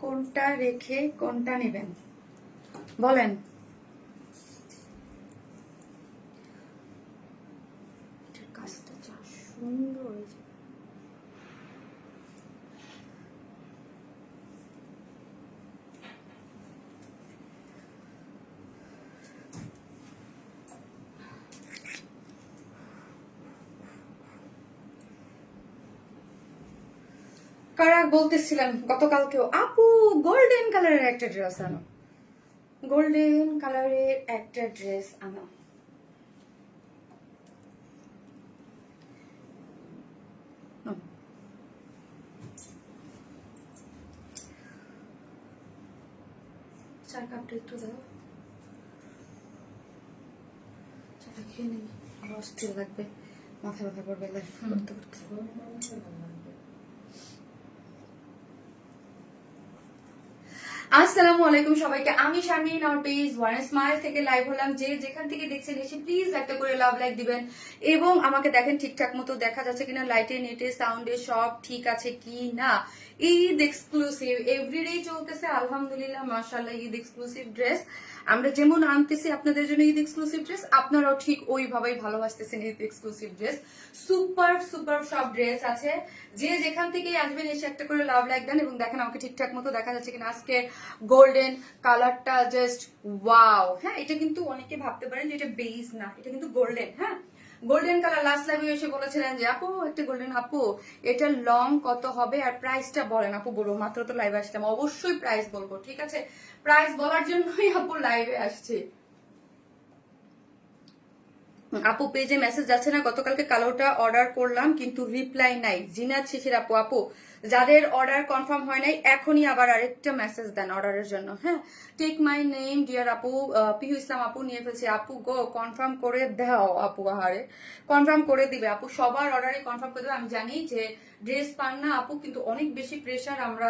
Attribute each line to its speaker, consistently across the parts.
Speaker 1: কোনটা রেখে কোনটা নেবেন বলেন। কাজটা যা সুন্দর হয়েছে। কারা বলতেছিলেন গতকালকেও আপু গোল্ডেন কালারের একটা ড্রেস আনো, গোল্ডেন কালারের একটা ড্রেস আনো। চার কাপটা একটু দাও, চাটা খেয়ে নেই, আবার অস্থির লাগবে, মাথা ব্যথা করবে লাইফ করতে করতে। আসসালামু আলাইকুম সবাইকে, আমি শারমিন আর পেজ ওয়ান স্মাইল থেকে লাইভ হলাম। যে যেখান থেকে দেখছেন এসে প্লিজ একটা করে লাভ লাইক দিবেন এবং আমাকে দেখেন ঠিকঠাক মতো দেখা যাচ্ছে কিনা, লাইটে নেটে সাউন্ডে সব ঠিক আছে কি না। ঈদ এক্সক্লুসিভ এভরিডে চলতেছে আলহামদুলিল্লাহ মাশাআল্লাহ। ঈদ এক্সক্লুসিভ ড্রেস আমরা যেমন আনতেছি আপনাদের জন্য, ঈদ এক্সক্লুসিভ ড্রেস আপনারাও ঠিক ওইভাবেই ভালোবাসতেছেন। Eid exclusive dress super super সব ড্রেস আছে। যে যেখান থেকে আসবেন এসে একটা করে লাভ লাইক দেন এবং দেখেন আমাকে ঠিকঠাক মতো দেখা যাচ্ছে কিনা। আজকে গোল্ডেন কালারটা জাস্ট ওয়াও। হ্যাঁ, এটা কিন্তু অনেকে ভাবতে পারেন যে এটা বেজ না, এটা কিন্তু গোল্ডেন। হ্যাঁ, গোল্ডেন কালার। লাস্ট লাইভে এসে বলেছিলেন যে আপু একটা গোল্ডেন, আপু এটা লং কত হবে আর প্রাইসটা বলেন। আপু বলবো, মাত্র তো লাইভে আসলাম, অবশ্যই প্রাইস বলবো, ঠিক আছে? প্রাইস বলার জন্যই আপু লাইভে আসছে। আপু পেজে মেসেজ যাচ্ছে না, গতকালকে কালোটা অর্ডার করলাম কিন্তু রিপ্লাই নাই। জিনাত শিশির আপু, আপু যাদের অর্ডার কনফার্ম হয় নাই এখনই আবার আরেকটা মেসেজ দেন অর্ডারের জন্য। হ্যাঁ, টেক মাই নেম ডিয়ার আপু, পিহু ইসলাম আপু নিয়ে ফেলছে। আপু গো কনফার্ম করে দাও আপু, আহারে কনফার্ম করে দিবে আপু, সবার অর্ডারে কনফার্ম করে দেবে। আমি জানি যে ড্রেস পান না আপু, কিন্তু অনেক বেশি প্রেশার। আমরা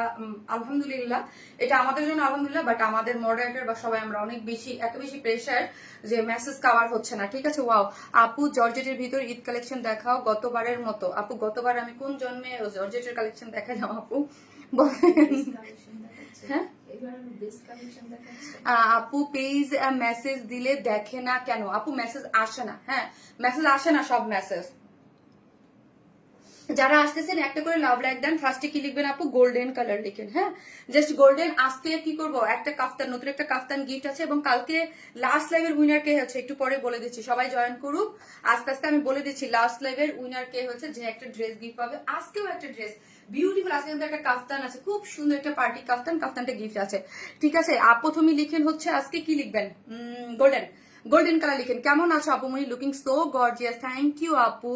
Speaker 1: আলহামদুলিল্লাহ, এটা আমাদের জন্য আলহামদুলিল্লাহ, বাট আমাদের মডারেটর বা সবাই আমরা অনেক বেশি, এত বেশি প্রেশার যে মেসেজ কাভার হচ্ছে না, ঠিক আছে? ওয়াও আপু জর্জেটের ভিতর ঈদ কালেকশন দেখাও গতবারের মতো। আপু গতবার আমি কোন জন্মে জর্জেটের কালেকশন দেখালাম আপু? হ্যাঁ আপু পেজ মেসেজ দিলে দেখে না কেন? আপু মেসেজ আসে না। হ্যাঁ, মেসেজ আসে না সব মেসেজ। যারা আসতেছেন একটা করে লাভ লাইক দেন। ফার্স্টে কি লিখবেন আপু? গোল্ডেন কালার লিখেন। হ্যাঁ, জাস্ট গোল্ডেন। আজকে কি করব, একটা কাফতান, নতুন একটা কাফতান গিফট আছে এবং কালকে লাস্ট লাইভের উইনার কে হচ্ছে একটু পরে বলে দিচ্ছি, সবাই জয়েন করুক আস্তে আস্তে। আমি বলে দিচ্ছি লাস্ট লাইভের উইনার কে হচ্ছে, যে একটা ড্রেস গিফট পাবে। আজকেও একটা ড্রেস বিউটিফুল, আজকে কিন্তু একটা কাফতান আছে, খুব সুন্দর একটা পার্টি কাফতান, কাফতানটা গিফট আছে, ঠিক আছে? প্রথমে লিখেন হচ্ছে আজকে কি লিখবেন, গোল্ডেন, গোল্ডেন কালার লিখেন। কেমন আছো আপু মনি? Looking so gorgeous, thank you আপু।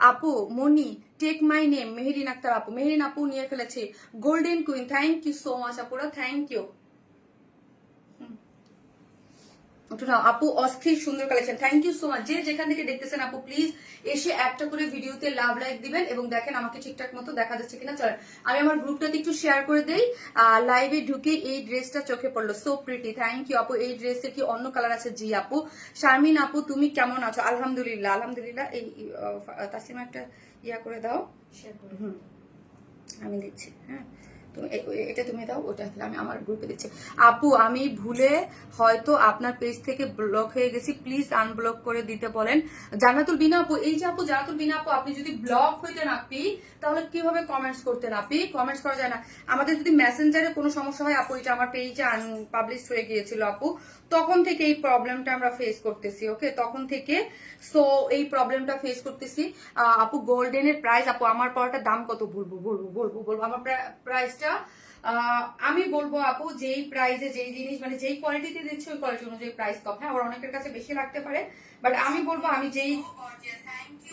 Speaker 1: আপু মনি take my name, Meherin Akter আপু, মেহেরিন আপু নিয়ে ফেলেছে golden queen, thank you so much আপুরা, থ্যাংক ইউ। আপু অস্থির সুন্দর collection, thank you so much. যে যেখান থেকে দেখতেছেন আপু প্লিজ এসে একটা করে ভিডিওতে লাভ লাইক দিবেন এবং দেখেন আমাকে ঠিকঠাক মতো দেখা যাচ্ছে কিনা। চলেন আমি আমার গ্রুপটাতে একটু শেয়ার করে দেই। লাইভে ঢুকে এই ড্রেসটা চোখে পড়লো, সো প্রিটি, থ্যাংক ইউ আপু। এই ড্রেসের কি অন্য কালার আছে? জি আপু। শারমিন আপু তুমি কেমন আছো? আলহামদুলিল্লাহ আলহামদুলিল্লাহ। এই তাসলিমা একটা ইয়া করে দাও, শেয়ার করে। আমি দিচ্ছি। হ্যাঁ, এটা তুমি দাও, ওটা আমি আমার গ্রুপে দিচ্ছি। আপু আমি ভুলে হয়তো আপনার পেজ থেকে ব্লক হয়ে গেছি, প্লিজ আনব্লক করে দিতে বলেন। জান্নাতুল বিনা আপু, এই যে আপু জান্নাতুল বিনা আপু, আপনি যদি ব্লক হইতেন আপনি তাহলে কিভাবে কমেন্টস করতেন? আপনি কমেন্টস করা যায় না। আমাদের যদি মেসেঞ্জারে কোনো সমস্যা হয় আপু, এটা আমার পেজে আনপাবলিশ হয়ে গিয়েছিল আপু, তখন থেকে এই প্রবলেমটা আমরা ফেস করতেছি। ওকে, তখন থেকে সো এই প্রবলেমটা ফেস করতেছি। আপু গোল্ডেনের প্রাইস, আপু আমার পড়াটার দাম কত? বলবো বলবো বলবো বলবো আমার প্রাইসটা আমি বলবো আপু, যেই প্রাইসে যেই জিনিস মানে যেই কোয়ালিটিতে দিচ্ছে ওই কোয়ালিটি অনুযায়ী প্রাইস কম। হ্যাঁ, আবার অনেকের কাছে বেশি লাগতে পারে, বাট আমি বলবো আমি যেই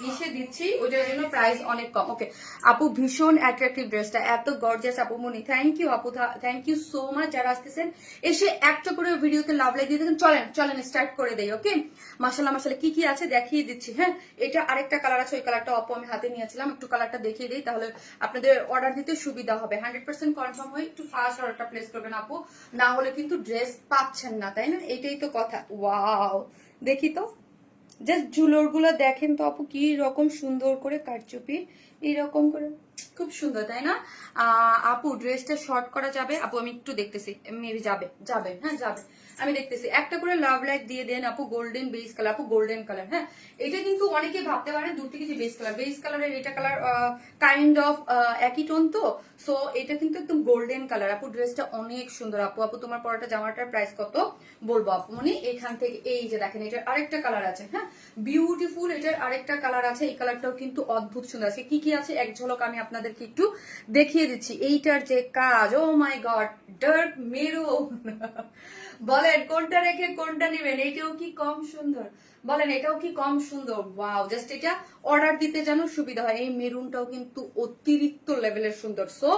Speaker 1: ইসে দিচ্ছি ওইটার জন্য প্রাইস অনেক কম। ওকে আপু ভীষণ অ্যাট্রাকটিভ ড্রেসটা, এত গর্জিয়াস আপু মনি, থ্যাংক ইউ আপু, থ্যাংক ইউ সো মাচ। যারা আসতেছেন এসে একটা করে ভিডিওতে লাভ লাইক দিয়ে দেখেন। চলেন চলেন স্টার্ট করে দেই। ওকে, মাশাআল্লাহ মাশাআল্লাহ কি কি আছে দেখিয়ে দিচ্ছি। হ্যাঁ, এটা আরেকটা কালার আছে, ওই কালারটা আপু আমি হাতে নিয়েছিলাম, একটু কালারটা দেখিয়ে দিই তাহলে আপনাদের অর্ডার দিতে সুবিধা হবে। 100% কনফার্ম হয়ে একটু ফাস্ট অর্ডারটা প্লেস করবেন আপু, না হলে কিন্তু ড্রেস পাচ্ছেন না, তাই না? এটাই তো কথা। ওয়াও, দেখি তো জাস্ট ঝুলোর গুলো দেখেন তো আপু কি রকম সুন্দর করে কারচুপি এইরকম করে, খুব সুন্দর তাই না? আপু ড্রেসটা শর্ট করা যাবে? আপু আমি একটু দেখতেছি, মেবি যাবে যাবে, হ্যাঁ যাবে, আমি দেখতেছি। একটা করে লাভ লাইক দিয়ে দেন আপু, গোল্ডেন বেস কালার, আপু গোল্ডেন কালার। হ্যাঁ এটা কিন্তু অনেকে ভাবতে পারে দূর থেকে যে বেস কালারের এটা কালার কাইন্ড অফ একই টোন তো, সো এটা কিন্তু একদম গোল্ডেন কালার। আপু ড্রেসটা অনেক সুন্দর আপু। আপু তোমার পরাটা জামাটার প্রাইস কত বলবো আপু? মানে এখান থেকে এই যে দেখেন এটার আরেকটা কালার আছে, হ্যাঁ বিউটিফুল, এটার আরেকটা কালার আছে, এই কালারটাও কিন্তু অদ্ভুত সুন্দর আছে। কি কি আছে এক ঝলক আমি আপনাদেরকে একটু দেখিয়ে দিচ্ছি। এইটার যে কাজ, ও মাই গড, ডার্ক মেরুন বলেন কোনটা রেখে কোনটা নেবেন? এটাও কি কম সুন্দর? বলেন এটাও কি কম সুন্দর? ওয়াও, জাস্ট এটা অর্ডার দিতে যেন সুবিধা হয়। এই মেরুনটাও কিন্তু অতিরিক্ত লেভেলের সুন্দর। সো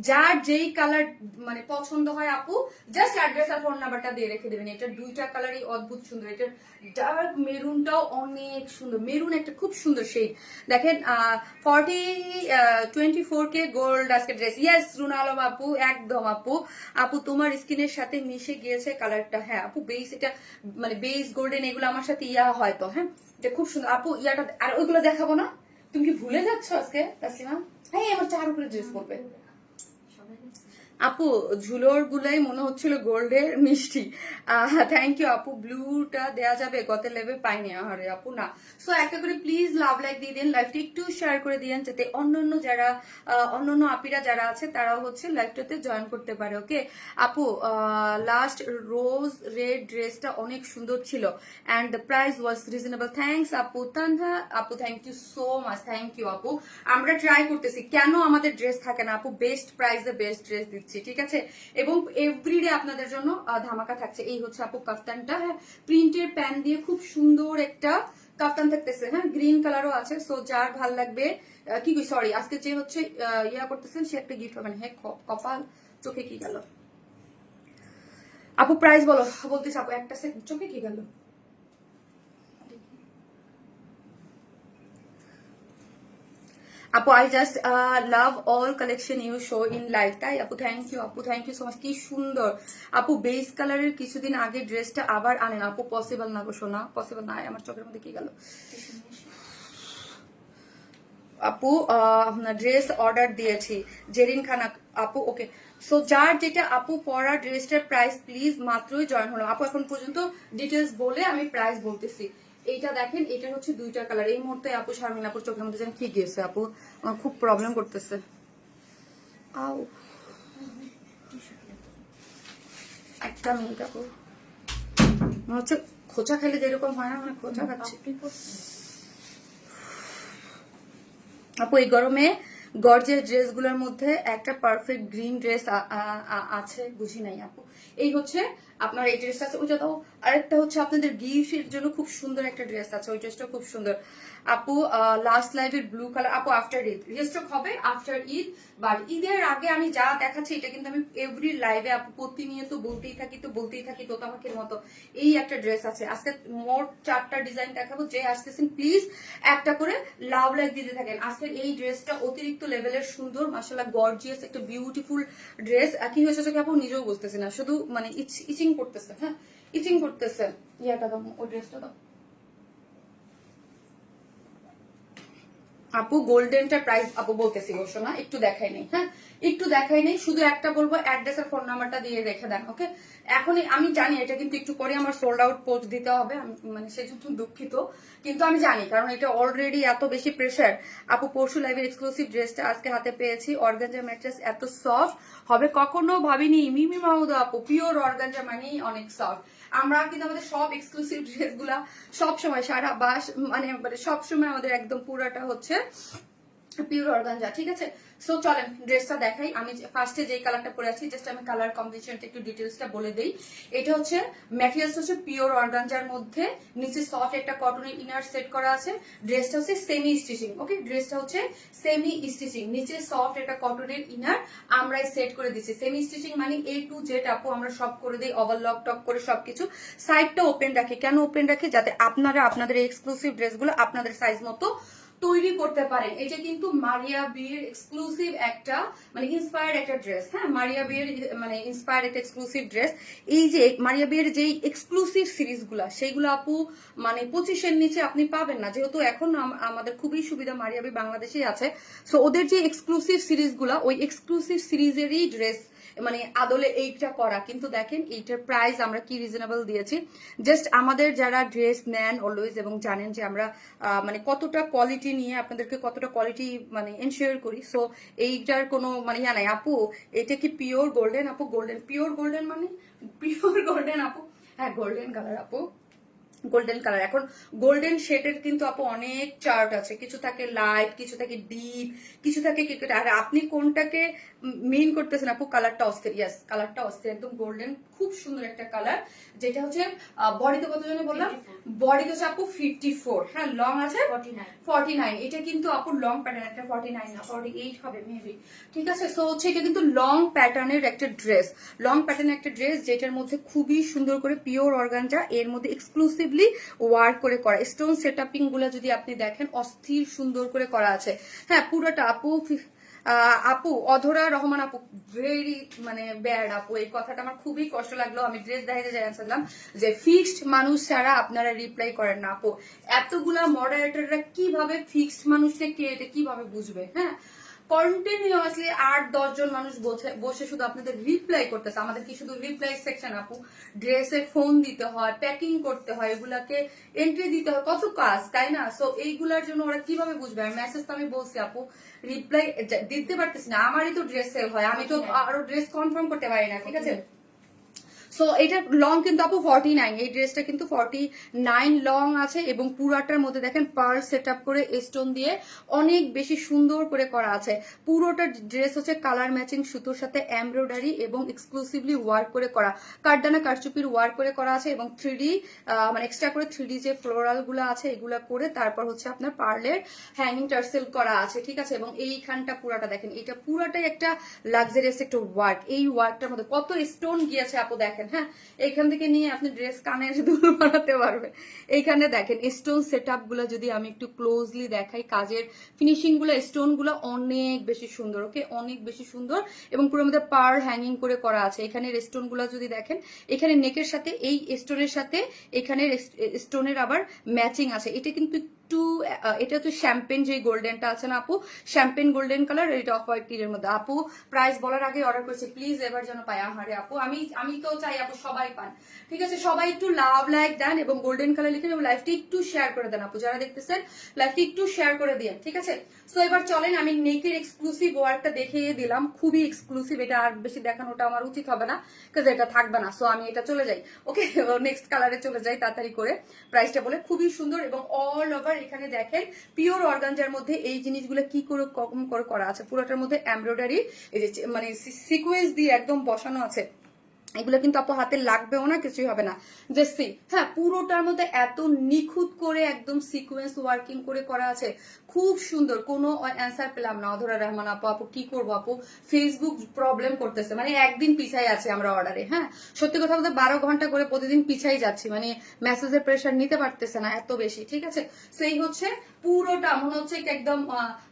Speaker 1: যার যেই কালার মানে পছন্দ হয় আপু জাস্ট অ্যাড্রেস আর ফোন নাম্বারটা দিয়ে রেখে দেবেন। এটার দুইটা কালারই অদ্ভুত সুন্দর। এটার ডার্ক মেরুনটাও অনেক সুন্দর, মেরুন একটা খুব সুন্দর শেড। দেখেন 24K গোল্ড আজকে ড্রেস। ইয়েস রুনা আলম আপু, একদম আপু। আপু তোমার স্কিনের সাথে মিশে গিয়েছে কালারটা। হ্যাঁ আপু বেস, এটা মানে বেস গোল্ডেন এগুলো আমার সাথে ইয়া হয়তো। হ্যাঁ এটা খুব সুন্দর আপু। ইয়াটা আর ওইগুলো দেখাবো না? তুমি কি ভুলে যাচ্ছ আজকে তাসলিমা? হ্যাঁ আমার চার উপরে ড্রেস পরবে আপু। ঝুলোর গুলাই মনে হচ্ছিল গোল্ডের মিষ্টি। থ্যাংক ইউ আপু। ব্লুটা দেয়া যাবে? গত লেভে পাইনি আহারে আপু না। সো একটা করে প্লিজ লাভ লাইক দিয়ে দিন, লাইভটা একটু শেয়ার করে দিন যাতে অন্যান্য যারা অন্যান্য আপিরা যারা আছে তারাও হচ্ছে লাইভটাতে জয়েন করতে পারে। ওকে আপু লাস্ট রোজ রেড ড্রেসটা অনেক সুন্দর ছিল and the price was reasonable. Thanks আপু। তানহা আপু thank you so much, thank you আপু। আমরা ট্রাই করতেছি, কেন আমাদের ড্রেস থাকে না আপু? বেস্ট প্রাইসে বেস্ট ড্রেস দিচ্ছি, ঠিক আছে? এবং এভরিডে আপনাদের জন্য ধামাকা থাকছে। এই হচ্ছে আপু কাফতানটা, হ্যাঁ প্রিন্টের প্যান দিয়ে খুব সুন্দর একটা কাফতান থাকতেছে, হ্যাঁ গ্রিন কালারও আছে। সো যার ভাল লাগবে কি সরি আজকে যে হচ্ছে ইয়া করতেছেন সে একটা গিফট পাবেন। হ্যাঁ কপাল, চোখে কি গেল আপু? প্রাইস বলো বলতেছি আপু, একটা চোখে কি গেল? আপু I just love all collection you show in live. তাই আপু থ্যাংক ইউ আপু, থ্যাংক ইউ সো মাচ। কি সুন্দর আপু। বেস কালারের কিছুদিন আগে ড্রেসটা আবার আনেন আপু। পসিবল না গো সোনা, পসিবল না। আমার চোখের মধ্যে কি গেল আপু? ড্রেস অর্ডার দিয়েছি জেরিন খানা আপু। ওকে সো যার যেটা আপু পরা ড্রেসটার প্রাইস প্লিজ মাত্রই জয়েন হলো আপু। এখন পর্যন্ত ডিটেলস বলে আমি প্রাইস বলতেছি। এইটা দেখেন, এটা হচ্ছে দুইটা কালার। এই মুহূর্তে আপু শারমিন আপুর চোখের মধ্যে যেন কি গিয়েছে আপু, আমার খুব প্রবলেম করতেছে। আও একটা মিনিট আপু, মনে হচ্ছে খোঁচা খেলে যেরকম হয় না, মানে খোঁচা খাচ্ছি আপু। এই গরমে গর্জিয়াস ড্রেসগুলোর মধ্যে একটা পারফেক্ট গ্রিন ড্রেস আছে, বুঝি নাই আপু। এই হচ্ছে আপনার এই ড্রেসটা আছে, ওইটা দাও। আরেকটা হচ্ছে আপনাদের গিফটের জন্য খুব সুন্দর একটা ড্রেস আছে, ওই ড্রেসটা খুব সুন্দর আপু। লাস্ট লাইভের ব্লু কালার আপু। আফটার ঈদ রিস্টক হবে, আফটার ঈদ। বাট ঈদের আগে আমি যা দেখাচ্ছি এটা কিন্তু আমি এভরি লাইভে আপু প্রতিনিয়ত বলতেই থাকি তো তামাকের মতো। এই একটা ড্রেস আছে, আজকে মোট 4টা ডিজাইন দেখাবো। যে আসতেছেন প্লিজ একটা করে লাভ লাইক দিতে থাকেন। আজকের এই ড্রেসটা অতিরিক্ত লেভেলের সুন্দর, মাশাআল্লাহ গর্জিয়াস একটা বিউটিফুল ড্রেস। কি হয়েছে যে আপু নিজেও বুঝতেছি না, শুধু মানে ইচিং করতেছে। হ্যাঁ ইচিং করতেছে। ইয়াটা দাও, ওই ড্রেসটা দাও আপু। গোল্ডেনটার প্রাইস আপু বলতেছি অবশ্য না, একটু দেখাই নেই। হ্যাঁ একটু দেখাই নেই, শুধু একটা বলবো অ্যাড্রেস আর ফোন নাম্বারটা দিয়ে রেখে দেন। ওকে এখনই আমি জানি এটা কিন্তু একটু পরে আমার সোল্ড আউট পোস্ট দিতে হবে, আমি মানে সেজন্য দুঃখিত, কিন্তু আমি জানি কারণ এটা অলরেডি এত বেশি প্রেশার। আপু পরশু লাইভের এক্সক্লুসিভ ড্রেসটা আজকে হাতে পেয়েছি। অর্গানজা ম্যাট্রেস এত সফট হবে কখনো ভাবিনি। মিমি মাহুদা আপু, পিওর অর্গানজা মানেই অনেক সফট। আমরা কিন্তু আমাদের সব এক্সক্লুসিভ ড্রেস গুলা সব সময় সারা বাস মানে সব সময় আমাদের একদম পুরাটা হচ্ছে পিওর অর্গানজা, ঠিক আছে? সো চলেন ড্রেসটা দেখাই। আমি ফার্স্টে যেই কালারটা পরে আছি জাস্ট আমি কালার কম্বিনেশনটা একটু ডিটেলসটা বলে দেই। এটা হচ্ছে ম্যাটেরিয়ালস হচ্ছে পিওর অর্গানজার মধ্যে, নিচে সফট একটা কটনের ইনার সেট করা আছে। ড্রেসটা হচ্ছে সেমি স্টিচিং। ওকে ড্রেসটা হচ্ছে সেমি স্টিচিং, নিচে সফট একটা কটনের ইনার আমরাই সেট করে দিচ্ছি। সেমি স্টিচিং মানে A to Z আপু আমরা সব করে দিই, ওভারলক টপ করে সবকিছু। সাইডটা ওপেন রাখি, কেন ওপেন রাখি? যাতে আপনারা আপনাদের এক্সক্লুসিভ ড্রেসগুলো আপনাদের সাইজ মতো তৈরি করতে পারেন। এটা কিন্তু মারিয়া বিয়ের এক্সক্লুসিভ একটা মানে ইন্সপায়ার্ড একটা ড্রেস, হ্যাঁ মারিয়া বিয়ের মানে ইন্সপায়ার্ড একটা এক্সক্লুসিভ ড্রেস। এই যে মারিয়া বিয়ের যেই এক্সক্লুসিভ সিরিজগুলা সেইগুলো আপু মানে 25-এর নিচে আপনি পাবেন না, যেহেতু এখন আমাদের খুবই সুবিধা, মারিয়া বি বাংলাদেশেই আছে। সো ওদের যে এক্সক্লুসিভ সিরিজগুলা ওই এক্সক্লুসিভ সিরিজেরই ড্রেস মানে আদলে এইটা করা। কিন্তু দেখেন এইটার প্রাইস আমরা কি রিজনেবল দিয়েছি। জাস্ট আমাদের যারা ড্রেস নেন অলওয়েজ এবং জানেন যে আমরা মানে কতটা কোয়ালিটি নিয়ে আপনাদেরকে কতটা কোয়ালিটি মানে এনশিওর করি। সো এইটার কোনো মানে ইয়া নাই আপু। এটা কি পিওর গোল্ডেন আপু? গোল্ডেন পিওর গোল্ডেন মানে পিওর গোল্ডেন আপু? হ্যাঁ গোল্ডেন কালার আপু, গোল্ডেন কালার। এখন গোল্ডেন শেডের কিন্তু আপু অনেক চার্ট আছে, কিছু থাকে লাইট, কিছু থাকে ডিপ, কিছু থাকে ক্রিকেট। আর আপনি কোনটাকে মেইন করতেছেন আপু? কালারটা অস্থির। ইয়াস কালারটা অস্থির, একদম গোল্ডেন, খুব সুন্দর একটা কালার। যেটা হচ্ছে বডিতে কত জনে বললাম? বডিতে হচ্ছে আপু 54, হ্যাঁ লং আছে 49। এটা কিন্তু আপু লং প্যাটার্ন, একটা 49 না 48 হবে মেবি, ঠিক আছে। সো হচ্ছে এটা কিন্তু লং প্যাটার্নের একটা ড্রেস, লং প্যাটার্নের একটা ড্রেস যেটার মধ্যে খুবই সুন্দর করে পিওর অর্গানজা, এর মধ্যে এক্সক্লুসিভলি ওয়ার্ক করে করা। স্টোন সেটআপিং গুলো যদি আপনি দেখেন অস্থির সুন্দর করে করা আছে। হ্যাঁ পুরোটা আপু আপু অধরা রহমান আপু ভেরি মানে ব্যাড আপু, এই কথাটা আমার খুবই কষ্ট লাগলো। আমি ড্রেস দেখাতে চাইছিলাম যে ফিক্সড মানুষ ছাড়া আপনারা রিপ্লাই করেন না আপু। এতগুলা মডারেটররা কিভাবে ফিক্সড মানুষকে কে এটা কিভাবে বুঝবে? হ্যাঁ কন্টিনিউয়াসলি 8-10 জন মানুষ বসে শুধু আপনাদের রিপ্লাই করতেছে। আমাদের কি শুধু রিপ্লাই সেকশন আপু? ড্রেসে ফোন দিতে হয়, প্যাকিং করতে হয়, এগুলাকে এন্ট্রি দিতে হয়, কত কাজ তাই না? সো এইগুলার জন্য ওরা কিভাবে বুঝবে? মেসেজ তো আমি বলছি আপু রিপ্লাই দিতে পারতেছি না, আমারই তো ড্রেস সেল হয়, আমি তো আরো ড্রেস কনফার্ম করতে পারি না, ঠিক আছে। সো এটা লং কিন্তু আপু 49, এই ড্রেসটা কিন্তু 49 লং আছে এবং পুরাটার মধ্যে দেখেন পার্ল সেট আপ করে স্টোন দিয়ে অনেক বেশি সুন্দর করে করা আছে। পুরোটা ড্রেস হচ্ছে কালার ম্যাচিং সুতোর সাথে এমব্রয়ডারি এবং এক্সক্লুসিভলি ওয়ার্ক করে করা, কারদানা কারচুপির ওয়ার্ক করে করা আছে এবং 3D মানে এক্সট্রা করে 3D যে ফ্লোরাল গুলো আছে এগুলা করে তারপর হচ্ছে আপনার পার্লের হ্যাঙ্গিং টার্সেল করা আছে, ঠিক আছে। এবং এইখানটা পুরাটা দেখেন, এটা পুরাটাই একটা লাক্সারিয়াস একটা ওয়ার্ক। এই ওয়ার্কটার মধ্যে কত স্টোন গিয়েছে আপু দেখেন। হ্যাঁ এইখান থেকে নিয়ে আপনি ড্রেস কানের দুল বানাতে পারবে। এইখানে দেখেন স্টোন সেটআপ গুলো যদি আমি একটু ক্লোজলি দেখাই, কাজের ফিনিশিং গুলো স্টোন গুলো অনেক বেশি সুন্দর, ওকে অনেক বেশি সুন্দর। এবং পুরো মধ্যে পার হ্যাঙ্গিং করে করা আছে। এখানে স্টোন গুলো যদি দেখেন, এখানে নেকের সাথে এই স্টোনের সাথে এখানে স্টোনের আবার ম্যাচিং আছে। এটা কিন্তু এটা তো শ্যাম্পেন যে গোল্ডেনটা আছে না আপু, শ্যাম্পেন গোল্ডেন কালার, এটা অফ হোয়াইট টির মধ্যে। আপু প্রাইস বলার আগে অর্ডার করেছে, প্লিজ এবার যেন পাই। আহারে আপু আমি তো চাই আপু সবাই পান, ঠিক আছে। সবাই একটু লাভ লাইক দেন এবং গোল্ডেন কালার লিখেন এবং লাইভটি একটু শেয়ার করে দেন আপু, যারা দেখতেছেন লাইভটি একটু শেয়ার করে দিন, ঠিক আছে। সো এবার চলেন আমি নেকের এক্সক্লুসিভ ওয়ার্কটা দেখিয়ে দিলাম, খুবই এক্সক্লুসিভ। এটা আর বেশি দেখানোটা আমার উচিত হবে না, কারণ এটা থাকবে না। সো আমি এটা চলে যাই, ওকে নেক্সট কালারে চলে যাই তাড়াতাড়ি করে। প্রাইসটা বলে খুবই সুন্দর এবং অল ওভার এখানে দেখেন পিওর অর্গানজার মধ্যে এই জিনিসগুলো কি করে কম করে করা আছে। পুরোটার মধ্যে এমব্রয়ডারি এই যে মানে সিকোয়েন্স দিয়ে একদম বসানো আছে। এগুলো কিন্তু আপু হাতে লাগবেও না, কিছুই হবে না। জাস্ট হ্যাঁ পুরোটার মধ্যে এত নিখুঁত করে একদম সিকোয়েন্স ওয়ার্কিং করে করা আছে, খুব সুন্দর। কোনো অ্যান্সার পেলাম না অধরা রহমান আপু। আপু কি করবো আপু, ফেসবুক প্রবলেম করতেছে, মানে একদিন পিছাই আছে আমরা অর্ডারে। হ্যাঁ সত্যি কথা বলতে 12 ঘন্টা করে প্রতিদিন পিছাই যাচ্ছি, মানে মেসেজের প্রেশার নিতে পারতেছে না এত বেশি, ঠিক আছে। সেই হচ্ছে পুরোটা মনে হচ্ছে একদম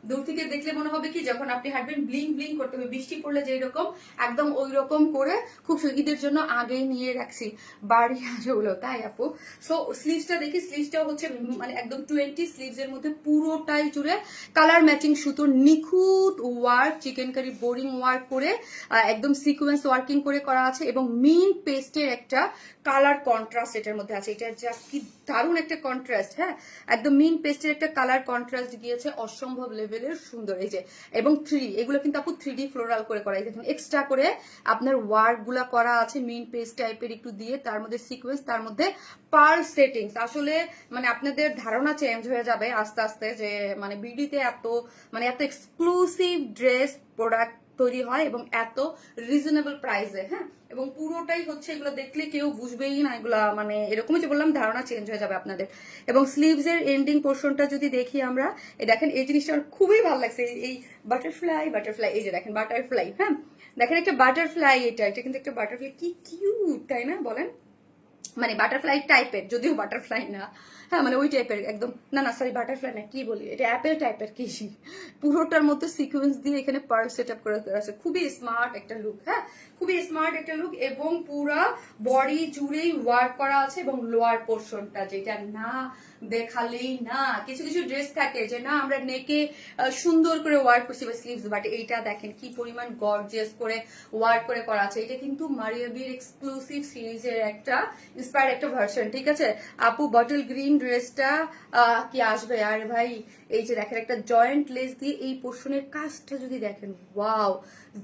Speaker 1: দূর থেকে দেখলে মনে হবে কি যখন আপনি হাঁটবেন ব্লিং ব্লিং করতে হবে, বৃষ্টি পড়লে যেই রকম একদম ওই রকম করে খুব ঈদের জন্য আগেই নিয়ে রাখছি বাড়ি আসলো, তাই আপু। সো স্লিভসটা দেখি, স্লিভসটাও হচ্ছে মানে একদম 20 স্লিভস এর মধ্যে পুরোটাই জুড়ে কালার ম্যাচিং সুতোর নিখুঁত work, chikankari boring work করে একদম সিকোয়েন্স ওয়ার্কিং করে করা আছে এবং মিন পেস্টের একটা কালার কন্ট্রাস্ট এটার মধ্যে আছে। এটা যা কি দারুণ একটা কন্ট্রাস্ট, হ্যাঁ একদম মিন পেস্টের একটা কালার কন্ট্রাস্ট গিয়েছে অসম্ভব লেভেলের সুন্দর। এই যে এবং 3D এগুলো কিন্তু আপু 3D ফ্লোরাল করে করা, দেখুন এক্সট্রা করে আপনার ওয়ার্ক গুলা করা আছে মিন পেস্ট টাইপের একটু দিয়ে, তার মধ্যে সিকোয়েন্স, তার মধ্যে পার্ল সেটিংস। আসলে মানে আপনাদের ধারণা চেঞ্জ হয়ে যাবে আস্তে আস্তে যে মানে বিডিতে এত মানে এত এক্সক্লুসিভ ড্রেস প্রোডাক্ট তৈরি হয় এবং এত রিজনেবল প্রাইসে। হ্যাঁ এবং পুরোটাই হচ্ছে এগুলো দেখলে কেউ বুঝবেই না, এগুলা মানে এরকমই যে বললাম ধারণা চেঞ্জ হয়ে যাবে আপনাদের। এবং স্লিভস এর এন্ডিং পোর্শনটা যদি দেখি আমরা, দেখেন এই জিনিসটা আমার খুবই ভালো লাগছে, এই বাটারফ্লাই এই যে দেখেন বাটারফ্লাই, হ্যাঁ দেখেন একটা বাটারফ্লাই, এটা কিন্তু একটা বাটারফ্লাই, কি কিউট তাই না বলেন, মানে বাটারফ্লাই টাইপের, যদিও বাটারফ্লাই না। হ্যাঁ মানে ওই টাইপের একদম, না না সরি বাটারফ্লাই না, কি বলি এটা অ্যাপেল টাইপের কি, পুরোটার মধ্যে সিকোয়েন্স দিয়ে এখানে পার্ল সেট আপ করে দেওয়া আছে। খুবই স্মার্ট একটা লুক, হ্যাঁ খুবই স্মার্ট একটা লুক, এবং পুরা বডি জুড়েই ওয়ার্ক করা আছে, এবং লোয়ার পোর্শনটা যেটা না দেখালেই না, কিছু কিছু ড্রেস থাকে যে না আমরা নেকে সুন্দর করে ওয়ার্ক করছি বা স্লিভস, বাট এইটা দেখেন কি পরিমাণ গর্জিয়াস করে ওয়ার্ক করে করা আছে। এটা কিন্তু মারিয়াবির এক্সক্লুসিভ সিরিজের একটা ইন্সপায়ার একটা ভার্সন, ঠিক আছে আপু। বটল গ্রিন ড্রেসটা কি আসবে আর ভাই, এই যে দেখেন একটা জয়েন্ট লেস দিয়ে এই পোর্শনের কাজটা যদি দেখেন, ওয়াও,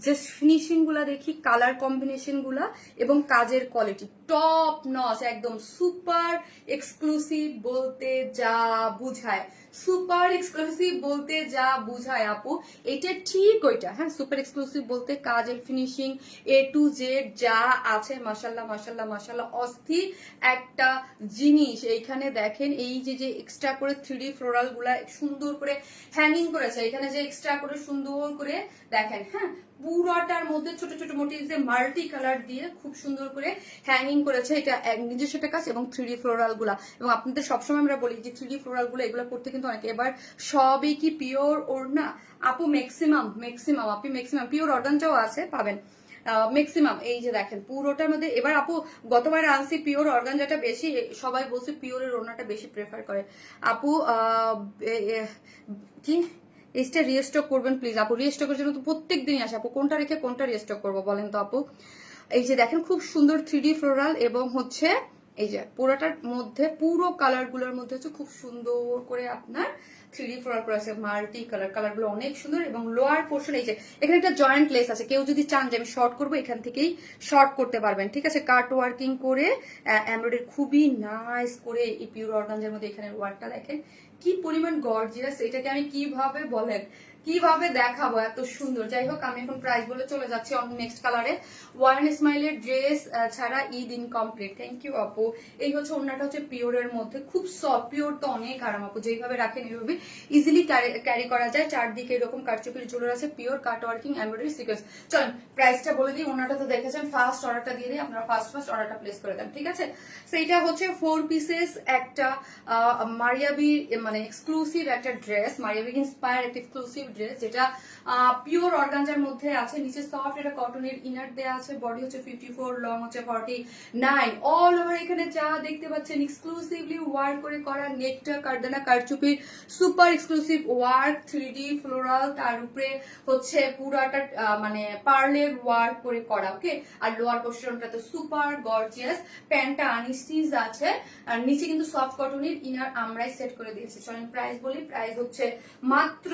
Speaker 1: জাস্ট ফিনিশিং গুলা দেখি, কালার কম্বিনেশন গুলা এবং কাজের কোয়ালিটি টপ নচ, একদম সুপার এক্সক্লুসিভ বলতে যা বুঝায়, সুপার এক্সক্লুসিভ বলতে যা বুঝায় আপু, এটা ঠিক ওইটা, হ্যাঁ সুপার এক্সক্লুসিভ বলতে কাজের ফিনিশিং এ টু জেড যা আছে, মাশাল্লাহ মাশাল্লাহ মাশাল্লাহ, অস্থির একটা জিনিস। এইখানে দেখেন এই যে যে এক্সট্রা করে 3D ফ্লোরাল গুলা সুন্দর করে হ্যাঙ্গিং করেছে, এখানে যে এক্সট্রা করে সুন্দর করে দেখেন, হ্যাঁ পুরোটার মধ্যে ছোট ছোট মোটিভস দিয়ে মাল্টি কালার দিয়ে খুব সুন্দর করে হ্যাঙ্গিং করেছে, এটা নিজস্ব একটা কাজ, এবং 3D ফ্লোরাল গুলা। এবং আপনাদের সবসময় আমরা বলি যে 3D ফ্লোরাল গুলো এগুলো করতে কিন্তু অনেকে, এবার সবই কি পিওর ওড়না আপু, ম্যাক্সিমাম আপনি ম্যাক্সিমাম পিওর অর্গানটাও আছে পাবেন, ম্যাক্সিমাম এই যে দেখেন পুরোটার মধ্যে। এবার আপু গতবার আনছি পিওর অর্গানজাটা বেশি, সবাই বলছে পিওরের ওড়নাটা বেশি প্রেফার করে আপু। কি এইটা রিস্টক করবেন প্লিজ আপু, রিস্টকের জন্য তো প্রত্যেক দিনই আসে আপু, কোনটা রেখে কোনটা রিস্টক করবো বলেন তো আপু। এই যে দেখেন খুব সুন্দর 3D ফ্লোরাল, এবং হচ্ছে এই যে পুরোটার মধ্যে পুরো কালার গুলোর মধ্যে হচ্ছে খুব সুন্দর করে আপনার 3D ফ্লোরাল করে আছে, মাল্টি কালার, কালার গুলো অনেক সুন্দর। এবং লোয়ার পোর্শন এই যে এখানে একটা জয়েন্ট লেস আছে, কেউ যদি চান যে আমি শর্ট করবো এখান থেকেই শর্ট করতে পারবেন, ঠিক আছে কাট ওয়ার্কিং করে এমব্রয়ডারি খুবই নাইস করে এই পিওর অর্গানজার মধ্যে এখানে ওয়ার্কটা দেখেন কি পরিমাণ গর্জিয়াস, এটাকে আমি কিভাবে বলেন কিভাবে দেখাবো এত সুন্দর। যাই হোক আমি এখন প্রাইস বলে চলে যাচ্ছি অন নেক্সট কালারে। ওয়ান স্মাইলের ড্রেস ছাড়া ঈদ ইনকমপ্লিট, থ্যাংক ইউ আপু। এই হচ্ছে ওড়নাটা হচ্ছে পিওরের মধ্যে, খুব সফট, পিওর তো অনেক আরাম আপু, যেইভাবে রাখেন এইভাবে ইজিলি ক্যারি করা যায়। চারদিকে এরকম কারচুপির জুড়ে আছে, পিওর কাট ওয়ার্কিং এমব্রয়ডারি সিকোয়েন্স। চলেন প্রাইসটা বলে দিই, ওড়নাটা তো দেখেছেন, ফার্স্ট অর্ডারটা দিয়ে দিই, আপনারা ফার্স্ট অর্ডারটা প্লেস করে দেন, ঠিক আছে। সেইটা হচ্ছে 4 পিসেস একটা মারিয়াবি মানে এক্সক্লুসিভ একটা ড্রেস, মারিয়াবি ইন্সপায়ার একটা এক্সক্লুসিভ ড্রেস, যেটা পিওর অর্গানজার মধ্যে আছে, নিচে সফট একটা কটনের ইনার দেয়া আছে, বডি হচ্ছে 54, লং হচ্ছে 49, অল ওভার এখানে যা দেখতে পাচ্ছেন এক্সক্লুসিভলি ওয়ার্ক করে করা, নেকটা কারদানা কারচুপির super exclusive work, 3D floral, তার উপরে হচ্ছে পুরাটা মানে পার্লের ওয়ার্ক করে করা, ওকে। আর লোয়ার পোর্শনটা তো সুপার গর্জিয়াস, প্যান্টটা আনস্টিচ আছে, আর নিচে কিন্তু সফট কটনের ইনার আমরাই সেট করে দিয়েছি। চলেন প্রাইস বলি, প্রাইস হচ্ছে মাত্র,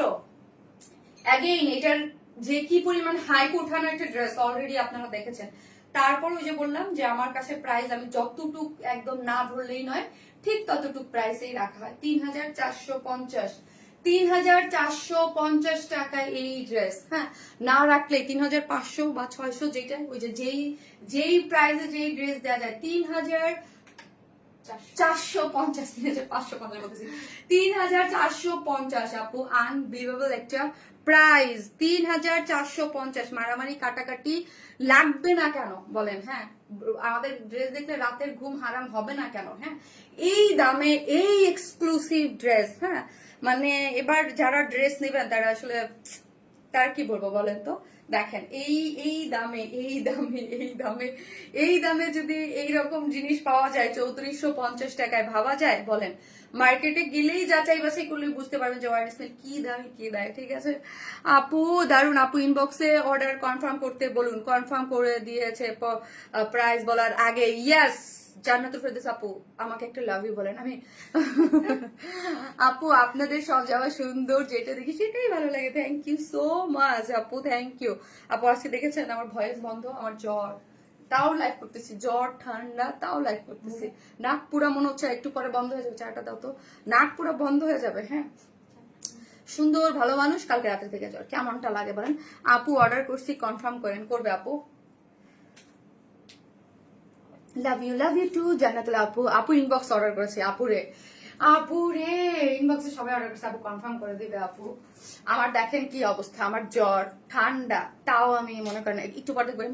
Speaker 1: অ্যাগেইন এটার যে কি পরিমাণ হাইপ উঠানো একটা ড্রেস অলরেডি আপনারা দেখেছেন, তারপর ওই যে বললাম যে আমার কাছে প্রাইস আমি যতটুক একদম না ধরলেই নয়, ঠিক ততটুক প্রাইসেই রাখা হয়। 3450, 3450 টাকায় এই ড্রেস, হ্যাঁ না রাখলে 3500 বা 600, যেটা ওই যে যেই প্রাইসে যেই ড্রেস দেওয়া যায়, 3450, 3550 বলতেছি, 3450 আপু, আনবিলিভেবল একটা প্রাইস, 3450। মারামারি কাটাকাটি লাগবে না কেন বলেন, হ্যাঁ আমাদের ড্রেস দেখলে রাতের ঘুম হারাম হবে না কেন, হ্যাঁ এই দামে এই এক্সক্লুসিভ ড্রেস, হ্যাঁ মানে এবার যারা ড্রেস নেবেন তারা আসলে তার কি বলবো বলেন তো। দেখেন এই দামে এই দামে যদি এইরকম জিনিস পাওয়া যায় 3450 টাকায়, ভাবা যায় বলেন। মার্কেটে গেলেই যাচাই বাছাই করলে বুঝতে পারবেন যে ওয়ারেন্টি কি দামে কি দেয়, ঠিক আছে আপু দারুন। আপু ইনবক্সে অর্ডার কনফার্ম করতে বলুন, কনফার্ম করে দিয়েছে প্রাইস বলার আগে। ইয়েস জান্নাতুল ফেরদৌস আপু আমাকে একটা লাভ ইউ বলেন। আমি আপু আপনাদের সব যাওয়া সুন্দর, যেটা দেখি সেটাই ভালো লাগে, থ্যাংক ইউ সো মাচ আপু, থ্যাংক ইউ আপু। আজকে দেখেছেন আমার ভয়েস বন্ধ, আমার জ্বর, তাও লাইভ করতেছি, জ্বর ঠান্ডা তাও লাইভ করতেছি, নাক পুরা মনে হচ্ছে একটু পরে বন্ধ হয়ে যাবে, চাটা দাও তো, নাক পুরো বন্ধ হয়ে যাবে। হ্যাঁ সুন্দর ভালো মানুষ, কালকে রাতে থেকে জ্বর, কেমনটা লাগে বলেন। আপু অর্ডার করছি, কনফার্ম করেন, করবে আপু। লাভ ইউ টু জান্নাতুল আপু। আপু ইনবক্স অর্ডার করেছে, আপুরে ইনবক্সে সবাই অর্ডার করছে, আপু কনফার্ম করে দিবে আপু। আমার দেখেন কি অবস্থা, আমার জ্বর ঠান্ডা, তাও আমি মনে করেন একটু পর দেখবেন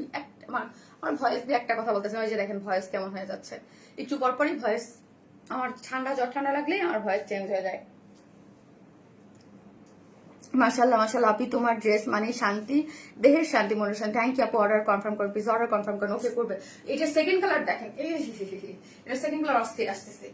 Speaker 1: আমার ভয়েস দিয়ে একটা কথা বলতেছে, ওই যে দেখেন ভয়েস কেমন হয়ে যাচ্ছে, একটু পর পরই ভয়েস আমার জ্বর ঠান্ডা লাগলেই আমার ভয়েস চেঞ্জ হয়ে যায়। মাশাল্লাহ মাশাল্লাহ আপনি তোমার ড্রেস মানে শান্তি, দেহের শান্তি, মনের শান্তি। থ্যাংক ইউ আপু। অর্ডার কনফার্ম করো প্লিজ, অর্ডার কনফার্ম করো। ওকে করবে। এটা সেকেন্ড কালার দেখেন, এটা সেকেন্ড কালার অস্থির আসতেছে।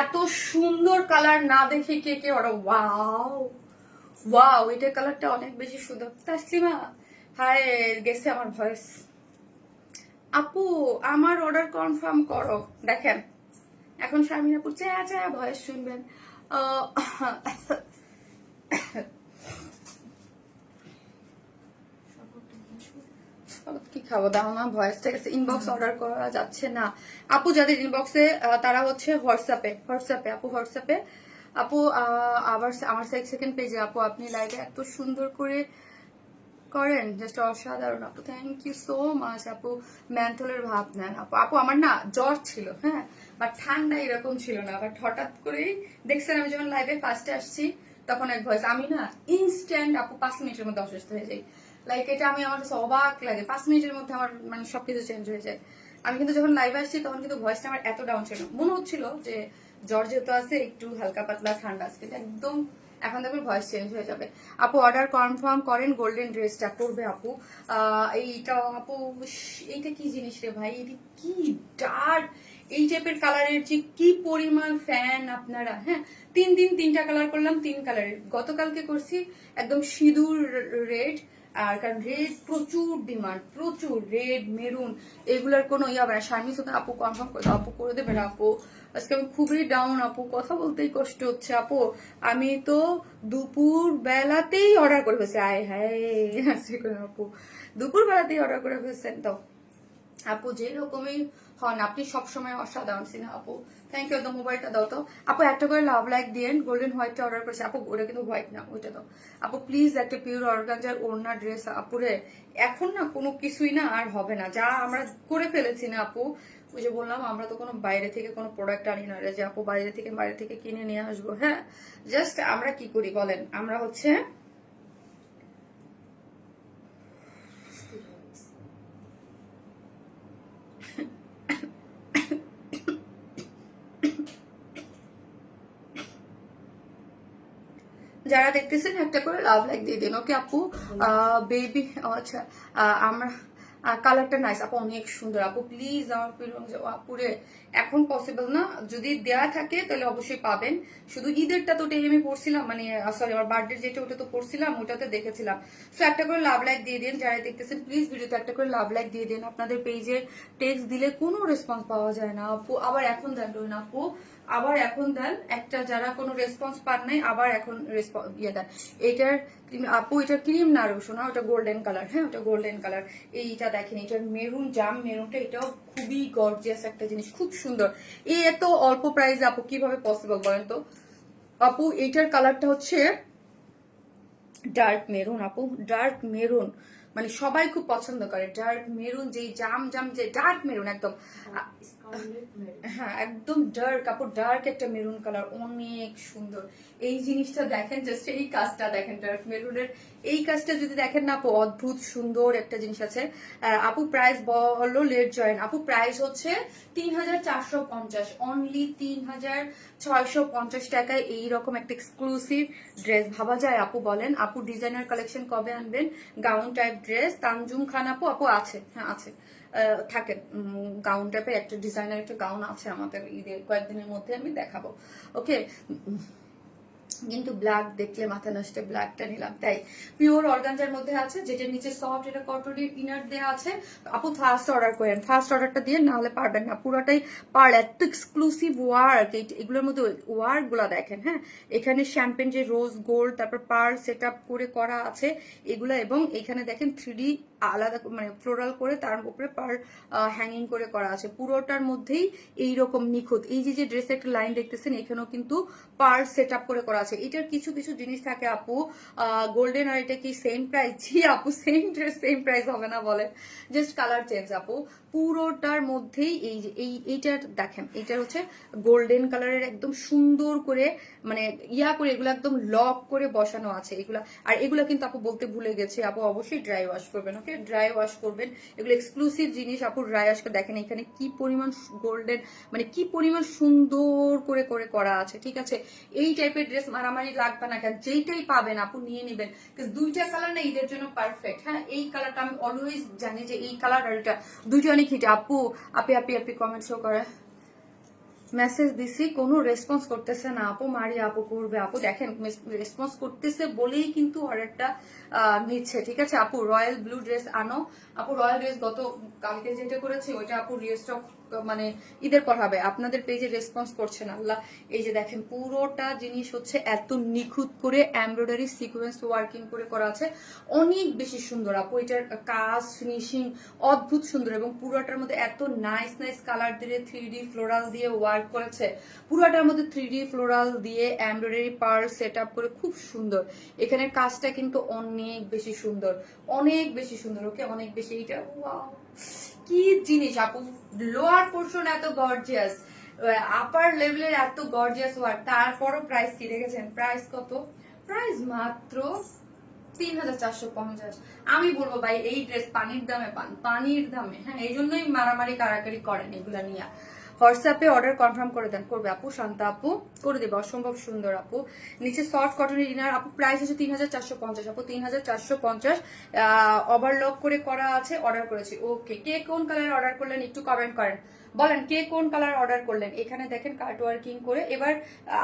Speaker 1: এত সুন্দর কালার না দেখে কে কে অর্ডার, ওয়াও ওয়াও, এটার কালারটা অনেক বেশি সুন্দর। তাসলিমা হায়, গেছে আমার ভয়েস। আপু আমার অর্ডার কনফার্ম করো। দেখেন এখন শারমিন আপু চা ভয়েস শুনবেন। কি খাবো দাও না, ভয়েসটা গেছে। ইনবক্স অর্ডার করা যাচ্ছে না আপু, যাদের ইনবক্সে তারা হচ্ছে হোয়াটসঅ্যাপে আপু, হোয়াটসঅ্যাপে আপু। আবার আমার সেকেন্ড পেজে আপু, আপনি লাইভে এত সুন্দর করে করেন, জাস্ট অসাধারণ আপু। থ্যাংক ইউ সো মাচ আপু। ম্যান্থলের ভাব নেন আপু। আপু আমার না জ্বর ছিল, হ্যাঁ, বাট ঠান্ডা এরকম ছিল না, বাট হঠাৎ করেই দেখছেন আমি যখন লাইভে ফার্স্টে আসছি তখন এক ভয়েস, আমি না ইনস্ট্যান্ট আপু 5 মিনিটের মধ্যে অসুস্থ হয়ে যাই। লাইক এটা আমি আমার কাছে অবাক লাগে, 5 মিনিটের মধ্যে আমার মানে সবকিছু চেঞ্জ হয়ে যায়। আমি কিন্তু যখন লাইভে আসছি তখন কিন্তু ভয়েসটা আমার এত ডাউন ছিল, মনে হচ্ছিল যে জ্বর যেহেতু আছে একটু হালকা পাতলা ঠান্ডা আছে, কিন্তু একদম এখন দেখবেন ভয়েস চেঞ্জ হয়ে যাবে। আপু অর্ডার কনফার্ম করেন, গোল্ডেন ড্রেসটা করবে আপু। এইটা আপু, এইটা কি জিনিস রে ভাই, এটা কি ডার্ক এই টাইপের কালারের যে কি পরিমাণ ফ্যান আপনারা। হ্যাঁ, 3 দিন 3টা কালার করলাম, 3 কালারের। গতকালকে করছি একদম সিঁদুর রেড, আর কারণ রেড প্রচুর ডিমান্ড, প্রচুর রেড মেরুন এগুলার কোনো ইয়ে হবে না। শারমিন সুলতান আপু কনফার্ম করে দাও আপু, করে দেবে না আপু? আজকে আমি খুবই ডাউন আপু, কথা বলতেই কষ্ট হচ্ছে আপু। আমি তো দুপুর বেলাতেই অর্ডার করে ফেলছি, আয় হায় আপু দুপুর বেলাতেই অর্ডার করে ফেলছেন। তো আপু যে রকমই হন আপনি সবসময় অসাধারণ সিনা আপু। Thank you. মোবাইলটা দাও তো আপু, একটা করে লাভ লাইক দিয়েন। গোল্ডেন হোয়াইটটা অর্ডার করেছি আপু, ওটা কিন্তু হোয়াইট না, ওইটা দাও আপু প্লিজ। একটা পিওর অর্গানজার ওড়না ড্রেস আপুরে, এখন না কোনো কিছুই না আর হবে না, যা আমরা করে ফেলেছি না আপু। ওই যে বললাম আমরা তো কোনো বাইরে থেকে কোনো প্রোডাক্ট আনি না, যে আপু বাইরে থেকে কিনে নিয়ে আসবো। হ্যাঁ, জাস্ট আমরা কি করি বলেন, আমরা হচ্ছে যারা দেখতেছেন একটা করে লাভ লাইক দিয়ে দিন। ওকে আপু। বেবি আচ্ছা, আমরা কালারটা নাইস আপু, অনেক সুন্দর আপু। প্লিজ আমার আপুরে এখন পসিবল না, যদি দেয়া থাকে তাহলে অবশ্যই পাবেন। শুধু ঈদেরটা তো ওটাই আমি পড়ছিলাম, মানে সরি আমার বার্থডে যেটা ওটা তো পড়ছিলাম, ওটাতে দেখেছিলাম। সো একটা করে লাভ লাইক দিয়ে দিন যারা দেখতেছেন, প্লিজ ভিডিওতে একটা করে লাভ লাইক দিয়ে দিন। আপনাদের পেজে টেক্সট দিলে কোনো রেসপন্স পাওয়া যায় না আপু, আবার এখন দেন না আপু, আবার এখন দেন একটা, যারা কোনো রেসপন্স পান নাই আবার এখন ইয়ে দেন। এটার আপু, এটা ক্রিম না রসুন, ওটা গোল্ডেন কালার। হ্যাঁ, ওটা গোল্ডেন কালার। এইটা দেখেন, এটার মেরুন জাম মেরুনটা, এটাও খুবই গর্জিয়াস একটা জিনিস, খুব সুন্দর। এই এত অল্প প্রাইসে আপু কিভাবে পসিবল বলেন তো আপু? এইটার কালারটা হচ্ছে ডার্ক মেরুন আপু, ডার্ক মেরুন, মানে সবাই খুব পছন্দ করে ডার্ক মেরুন, যেই জাম জাম যে ডার্ক মেরুন একদম, হ্যাঁ একদম ডার্ক কাপড়, ডার্ক একটা মেরুন কালার, অনেক সুন্দর। এই জিনিসটা দেখেন, জাস্ট এই কাজটা দেখেন, ডার্ক মেরুনের এই কাজটা যদি দেখেন না আপু, অদ্ভুত সুন্দর একটা জিনিস আছে। আপু প্রাইস বলো, লেট জয়েন। আপু প্রাইস হচ্ছে 3450, অনলি 3650 টাকায় এইরকম একটা এক্সক্লুসিভ ড্রেস। ভাবা যায় আপু? বলেন আপু, ডিজাইনার কালেকশন কবে আনবেন? গাউন টাইপ ড্রেস তানজুম খান আপু, আপু আছে, হ্যাঁ আছে, থাকে গাউন টাইপের একটা ডিজাইনার একটা গাউন আছে আমাদের, ঈদের কয়েকদিনের মধ্যে আমি দেখাবো। ওকে, কিন্তু ব্ল্যাক দেখলে মাথা নষ্ট, ব্ল্যাকটা নিলাম। তাই পিওর অর্গানজার মধ্যে আছে, যেটার নিচে সফট এটা কটনের ইনার দেওয়া আছে। আপু ফার্স্ট অর্ডার করেন, ফার্স্ট অর্ডারটা দিয়ে, না হলে পারবেন না। পুরোটাই পার, এত এক্সক্লুসিভ ওয়ার্ক, এগুলোর মধ্যে ওয়ার্ক গুলা দেখেন। হ্যাঁ, এখানে শ্যাম্পেন যে রোজ গোল্ড, তারপর পার সেট আপ করে করা আছে এগুলা, এবং এখানে দেখেন 3D আলাদা মানে ফ্লোরাল করে তার উপরে পার হ্যাঙ্গিং করে করা আছে। পুরোটার মধ্যেই এইরকম নিখুঁত। এই যে ড্রেসের একটা লাইন দেখতেছেন, এখানেও কিন্তু পার সেট আপ করে করা আছে। এটার কিছু কিছু জিনিস থাকে আপু গোল্ডেন, আর এটা কি সেম প্রাইস? জি আপু, সেম ড্রেস সেম প্রাইস হবে না বলে, জাস্ট কালার চেঞ্জ আপু। পুরোটার মধ্যেই এই যে এইটার দেখেন, এইটার হচ্ছে গোল্ডেন কালারের একদম সুন্দর করে মানে ইয়া করে এগুলো একদম লক করে বসানো আছে এগুলা। আর এগুলো কিন্তু আপু বলতে ভুলে গেছে, আপু অবশ্যই ড্রাই ওয়াশ করবেন। ওকে, ড্রাই ওয়াশ করবেন, এগুলো এক্সক্লুসিভ জিনিস আপু, ড্রাই ওয়াশ করে দেখেন এখানে কি পরিমাণ গোল্ডেন, মানে কি পরিমাণ সুন্দর করে করে করা আছে। ঠিক আছে, এই টাইপের ড্রেস মারামারি লাগবে না কেন, যেইটাই পাবেন আপু নিয়ে নেবেন, দুইটা কালার না ঈদের জন্য পারফেক্ট। হ্যাঁ, এই কালারটা আমি অলওয়েজ জানি যে এই কালার আর এটা দুইটা অনেক হিট। আপু আপি আপি আপি কমেন্ট শো করে, মেসেজ দিছি কোনো রেসপন্স করতেছে না আপু, মারি আপু করবে। আপু দেখেন রেসপন্স করতেছে বলেই কিন্তু অর্ডারটা নিচ্ছে। ঠিক আছে আপু, রয়্যাল ব্লু ড্রেস আনো আপু। রয়্যাল ড্রেস গত কালকে যেটা করেছে ওইটা আপু রিস্টক মানে ঈদের পর হবে। আপনাদের পেজে রেসপন্স করছে না আল্লাহ। এই যে দেখেন পুরোটা জিনিস হচ্ছে এত নিখুঁত করে এমব্রয়ডারি সিকোয়েন্স ওয়ার্কিং করে করা আছে, অনেক বেশি সুন্দর আপু। এটার কাজ ফিনিশিং অদ্ভুত সুন্দর, এবং পুরোটার মধ্যে এত নাইস নাইস কালার দিয়ে 3D ফ্লোরাল দিয়ে ওয়ার্ক করেছে। পুরোটার মধ্যে 3D ফ্লোরাল দিয়ে এমব্রয়ডারি পার্ল সেট আপ করে খুব সুন্দর। এখানের কাজটা কিন্তু অনেক বেশি সুন্দর, অনেক বেশি সুন্দর। ওকে, অনেক বেশি। এইটা ওয়াও, কি জিনিস আপু, লোয়ার পোর্শন এত গর্জিয়াস, আপার লেভেলের এত গর্জিয়াস ওয়ার্ক, তারপরও প্রাইস কি রেখেছেন? প্রাইস কত? প্রাইস মাত্র 3450। আমি বলবো ভাই এই ড্রেস পানির দামে পান, পানির দামে। হ্যাঁ, এই জন্যই মারামারি কারাকারি করেন এগুলা নিয়ে। হোয়াটসঅ্যাপে অর্ডার কনফার্ম করে দেন, করবে আপু, শান্তা আপু করে দেবে, অসম্ভব সুন্দর আপু। নিচে সফট কটনের ইনার আপু, প্রাইস হচ্ছে 3450 আপু, 3450। ওভারলক করে করা আছে, অর্ডার করেছি। ওকে, কে কোন কালার অর্ডার করলেন একটু কমেন্ট করেন, বলেন কে কোন কালার অর্ডার করলেন। এখানে দেখেন কার্ট ওয়ার্কিং করে। এবার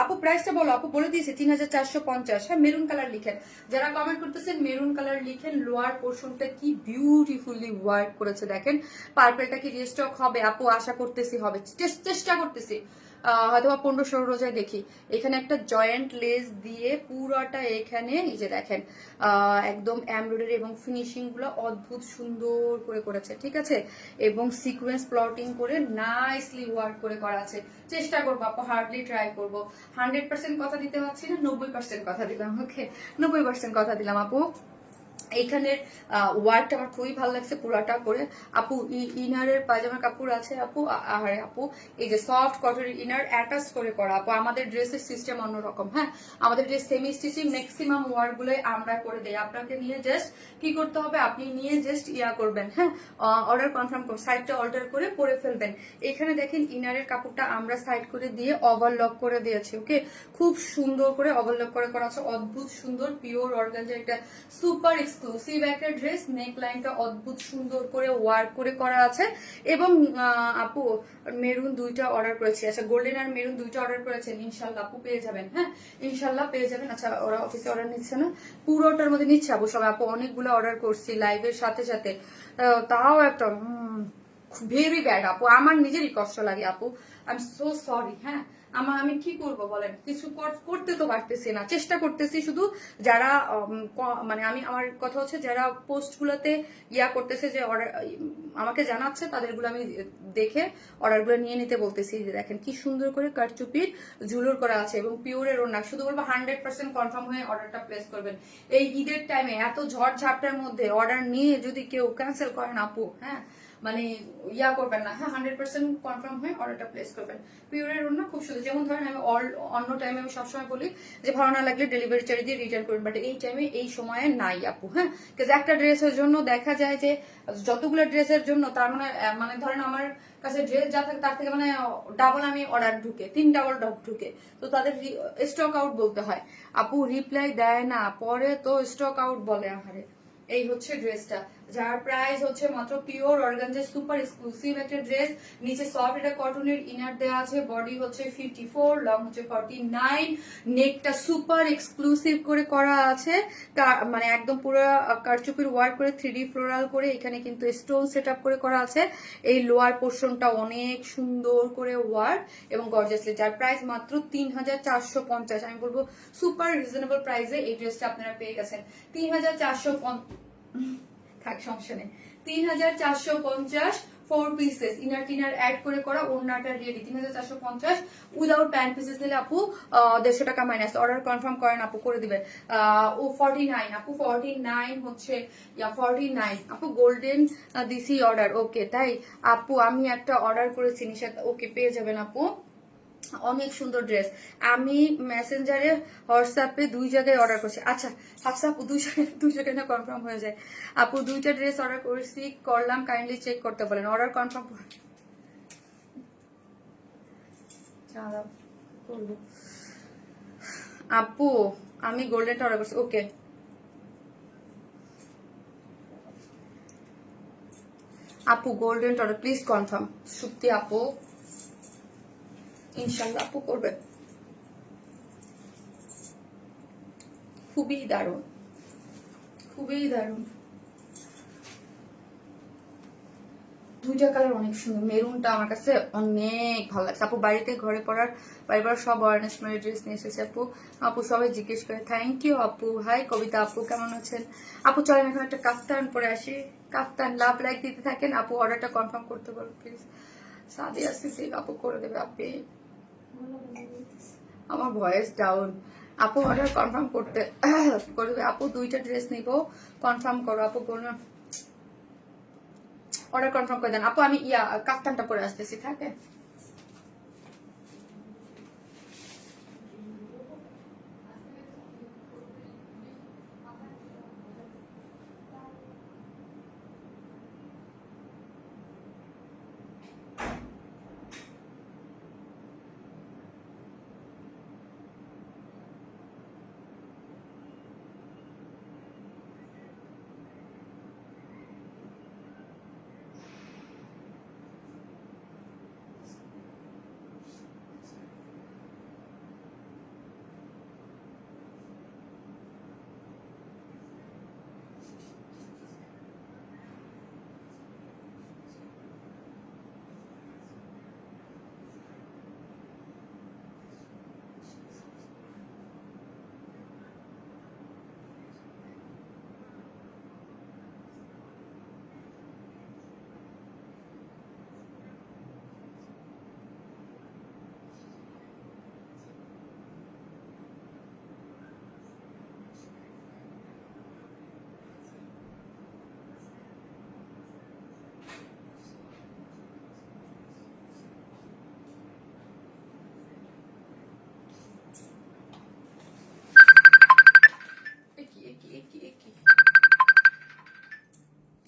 Speaker 1: আপু প্রাইসটা বলো আপু, বলে দিয়েছে 3450। হ্যাঁ, মেরুন কালার লিখেন, যারা কমেন্ট করতেছেন মেরুন কালার লিখেন। লোয়ার পোর্শনটা কি বিউটিফুলি ওয়ার্ক করেছে দেখেন। পার্পেলটা কি রিস্টক হবে আপু? আশা করতেছি হবে, চেষ্টা করতেছি, হয়তো 15-16 রোজায় দেখি। এখানে একটা জয়েন্ট লেস দিয়ে পুরোটা এখানে এই যে দেখেন একদম এমব্রয়ডারি এবং ফিনিশিং গুলো অদ্ভুত সুন্দর করে করেছে। ঠিক আছে, এবং সিকোয়েন্স প্লটিং করে নাইসলি ওয়ার্ক করে করা আছে। চেষ্টা করবো আপু, হার্ডলি ট্রাই করবো। 100% কথা দিতে পারছি না, 90% কথা দিলাম। ওকে, 90% কথা দিলাম আপু। এইখানের ওয়ার্কটা আমার খুবই ভালো লাগছে পুরাটা করে আপু। ইনারের পায়জামার কাপড় আছে আপু, আরে আপু এই যে সফট কটনের ইনার অ্যাটাচ করে করা আপু। আমাদের ড্রেসের সিস্টেম অন্যরকম। হ্যাঁ, আমাদের dress semi stitching, maximum work গুলোই আমরা করে দেই। আপনাকে নিয়ে জাস্ট কি করতে হবে, আপনি নিয়ে জাস্ট ইয়া করবেন। হ্যাঁ, অর্ডার কনফার্ম করে সাইডটা অল্টার করে পরে ফেলবেন। এখানে দেখেন ইনারের কাপড়টা আমরা সাইড করে দিয়ে ওভারলক করে দিয়েছি। ওকে, খুব সুন্দর করে ওভারলক করে করা আছে, অদ্ভুত সুন্দর পিওর অর্গানজার একটা সুপার এক্সক্লুসিভ একটা ড্রেস। নেক লাইনটা অদ্ভুত সুন্দর করে ওয়ার্ক করে করা আছে। এবং আপু মেরুন দুইটা অর্ডার করেছি, আচ্ছা গোল্ডেন আর মেরুন দুইটা অর্ডার করেছেন, ইনশাল্লাহ আপু পেয়ে যাবেন। হ্যাঁ, ইনশাল্লাহ পেয়ে যাবেন। আচ্ছা, ওরা অফিসে অর্ডার নিচ্ছে না, পুরোটার মধ্যে নিচ্ছে আপু সবাই। আপু অনেকগুলো অর্ডার করছি লাইভের সাথে সাথে, তাও একটা ভেরি ব্যাড আপু, আমার নিজেরই কষ্ট লাগে আপু, আই এম সো সরি। হ্যাঁ, আমি কি করব বলেন, কিছু করতে তো পারতেছি না, চেষ্টা করতেছি শুধু। যারা মানে আমার কথা হচ্ছে যারা পোস্ট গুলোতে করতেছে, যে অর্ডার আমাকে জানাচ্ছে, তাদেরগুলো আমি দেখে অর্ডারগুলো নিয়ে নিতে বলতেছি। যে দেখেন কি সুন্দর করে কারচুপির ঝুলুর করা আছে এবং পিওরের ওড়না। শুধু বলবো 100% কনফার্ম হয়ে অর্ডারটা প্লেস করবেন। এই ঈদের টাইমে এত ঝড় ঝাপটার মধ্যে অর্ডার নিয়ে যদি কেউ ক্যান্সেল করেন আপু, হ্যাঁ মানে করবেন না। হ্যাঁ, 100% কনফার্ম হয়ে অর্ডারটা প্লেস করবেন। পিওরের ওড়না খুব সুন্দর। যেমন ধরেন আমি অন্য টাইমে আমি সবসময় বলি যে ভালো না লাগলে ডেলিভারি চার্জ দিয়ে রিটার্ন করবেন, বাট এই টাইমে এই সময়ে নাই আপু। হ্যাঁ, কিন্তু একটা ড্রেসের জন্য দেখা যায় যে যতগুলো ড্রেসের জন্য তার মানে ধরেন আমার কাছে ড্রেস যা থাকে তার থেকে মানে ডাবল আমি অর্ডার ঢুকে, 3 ডাবল ঢুকে, তো তাদের স্টক আউট বলতে হয়। আপু রিপ্লাই দেয় না, পরে তো স্টক আউট বলে। আহারে, এই হচ্ছে ড্রেসটা, যার প্রাইস হচ্ছে মাত্র পিওর অর্গানজা, সুপার এক্সক্লুসিভ একটা ড্রেস। নিচে সফট এটা কটনের ইনার দেওয়া আছে, বডি হচ্ছে 54, লং হচ্ছে 49, নেকটা সুপার এক্সক্লুসিভ করে করা আছে, মানে একদম পুরো কারচুপির ওয়ার্ক করে 3D ফ্লোরাল করে এখানে কিন্তু স্টোন সেট আপ করে করা আছে। এই লোয়ার পোর্শনটা অনেক সুন্দর করে ওয়ার্ক এবং গর্জিয়াসলি, যার প্রাইস মাত্র 3450। আমি বলবো সুপার রিজনেবল প্রাইসে এই ড্রেসটা আপনারা পেয়ে গেছেন। 3450 থাক, সমস্যা নেই। 3450 4 পিসেস, ইনার টিনার অ্যাড করে করা, ওড়নাটা রেডি। 3450 উইদাউট প্যান্ট পিসেস নিলে আপু 150 টাকা মাইনাস। অর্ডার কনফার্ম করেন আপু, করে দিবে। ও 49 আপু, 49 হচ্ছে 49 আপু। গোল্ডেন দিসি অর্ডার, ওকে তাই আপু আমি একটা অর্ডার করেছি নিশাত, ওকে পেয়ে যাবেন আপু। অনেক সুন্দর ড্রেস, আমি মেসেঞ্জারে হোয়াটসঅ্যাপে 2 জায়গায় অর্ডার করছি। আচ্ছা হাফসা আপু, 2 জায়গায় না কনফার্ম হয়ে যায় আপু। 2টা ড্রেস অর্ডার করলাম, কাইন্ডলি চেক করতে বলেন। অর্ডার কনফার্ম করবো আপু, আমি গোল্ডেনটা অর্ডার করছি, ওকে আপু। Golden order please confirm. সত্যি আপু, ইনশাল্লাহ আপু করবে। খুবই দারুণ, খুবই দারুণ। 2টা কালার অনেক সুন্দর। মেরুনটা আমার কাছে অনেক ভালো লাগছে আপু। বাড়িতে ঘরে পড়ার সব অ্যাওয়ারনেস মানে ড্রেস নিয়ে এসেছে আপু। আপু সবাই জিজ্ঞেস করে, থ্যাংক ইউ আপু। হাই কবিতা আপু, কেমন আছেন আপু? চলেন এখন একটা কাফতান পরে আসি। কাফতান লাভ লাইক দিতে থাকেন আপু। অর্ডারটা কনফার্ম করতে পারো প্লিজ। সাদিয়া সিদ্দিক আপু করে দেবে আপনি। আমার ভয়েস ডাউন আপু। অর্ডার কনফার্ম করতে করে দেবে আপু। 2টা ড্রেস নিব, কনফার্ম করো আপু। অর্ডার কনফার্ম করে দেন আপু। আমি কাফতানটা পরে আসতেছি, থাকে।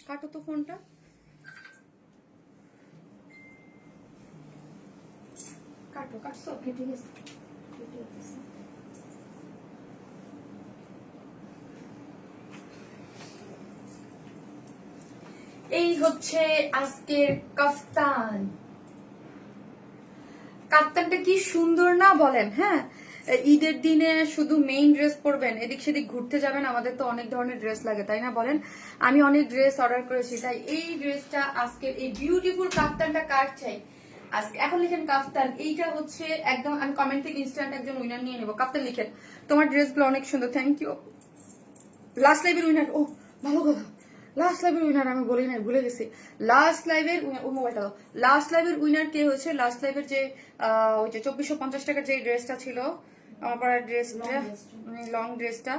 Speaker 1: কাটো তো ফোনটা। কাটছো, কেটে গেছে। এই হচ্ছে আজকের কাফতান। কাফতানটা কি সুন্দর না বলেন? হ্যাঁ, ঈদের দিনে শুধু মেইন ড্রেস পরবেন, এদিক সেদিক ঘুরতে যাবেন, আমাদের তো অনেক ধরনের ড্রেস লাগে তাই না বলেন। আমি অনেক ড্রেস অর্ডার করেছি, তাই এই ড্রেসটা আজকের এই বিউটিফুল কাফতানটা কার চাই আজকে, এখন লিখেন কাফতান। এইটা হচ্ছে একদম, আমি কমেন্ট থেকে ইনস্ট্যান্ট একজন উইনার নিয়ে নেবো। কাফতান লিখেন, তোমার ড্রেসগুলো অনেক সুন্দর, থ্যাংক ইউ। লাস্ট লাইভের উইনার, ও ভালো কথা, লাস্ট লাইভের উইনার আমি বলি নাই, ভুলে গেছি। লাস্ট লাইভের মোবাইলটা দাও। লাস্ট লাইভের উইনার কে হয়েছে? লাস্ট লাইভের যে ওই যে 2450 টাকার যে ড্রেসটা ছিল আমার পরার ড্রেসটা, লং ড্রেসটা,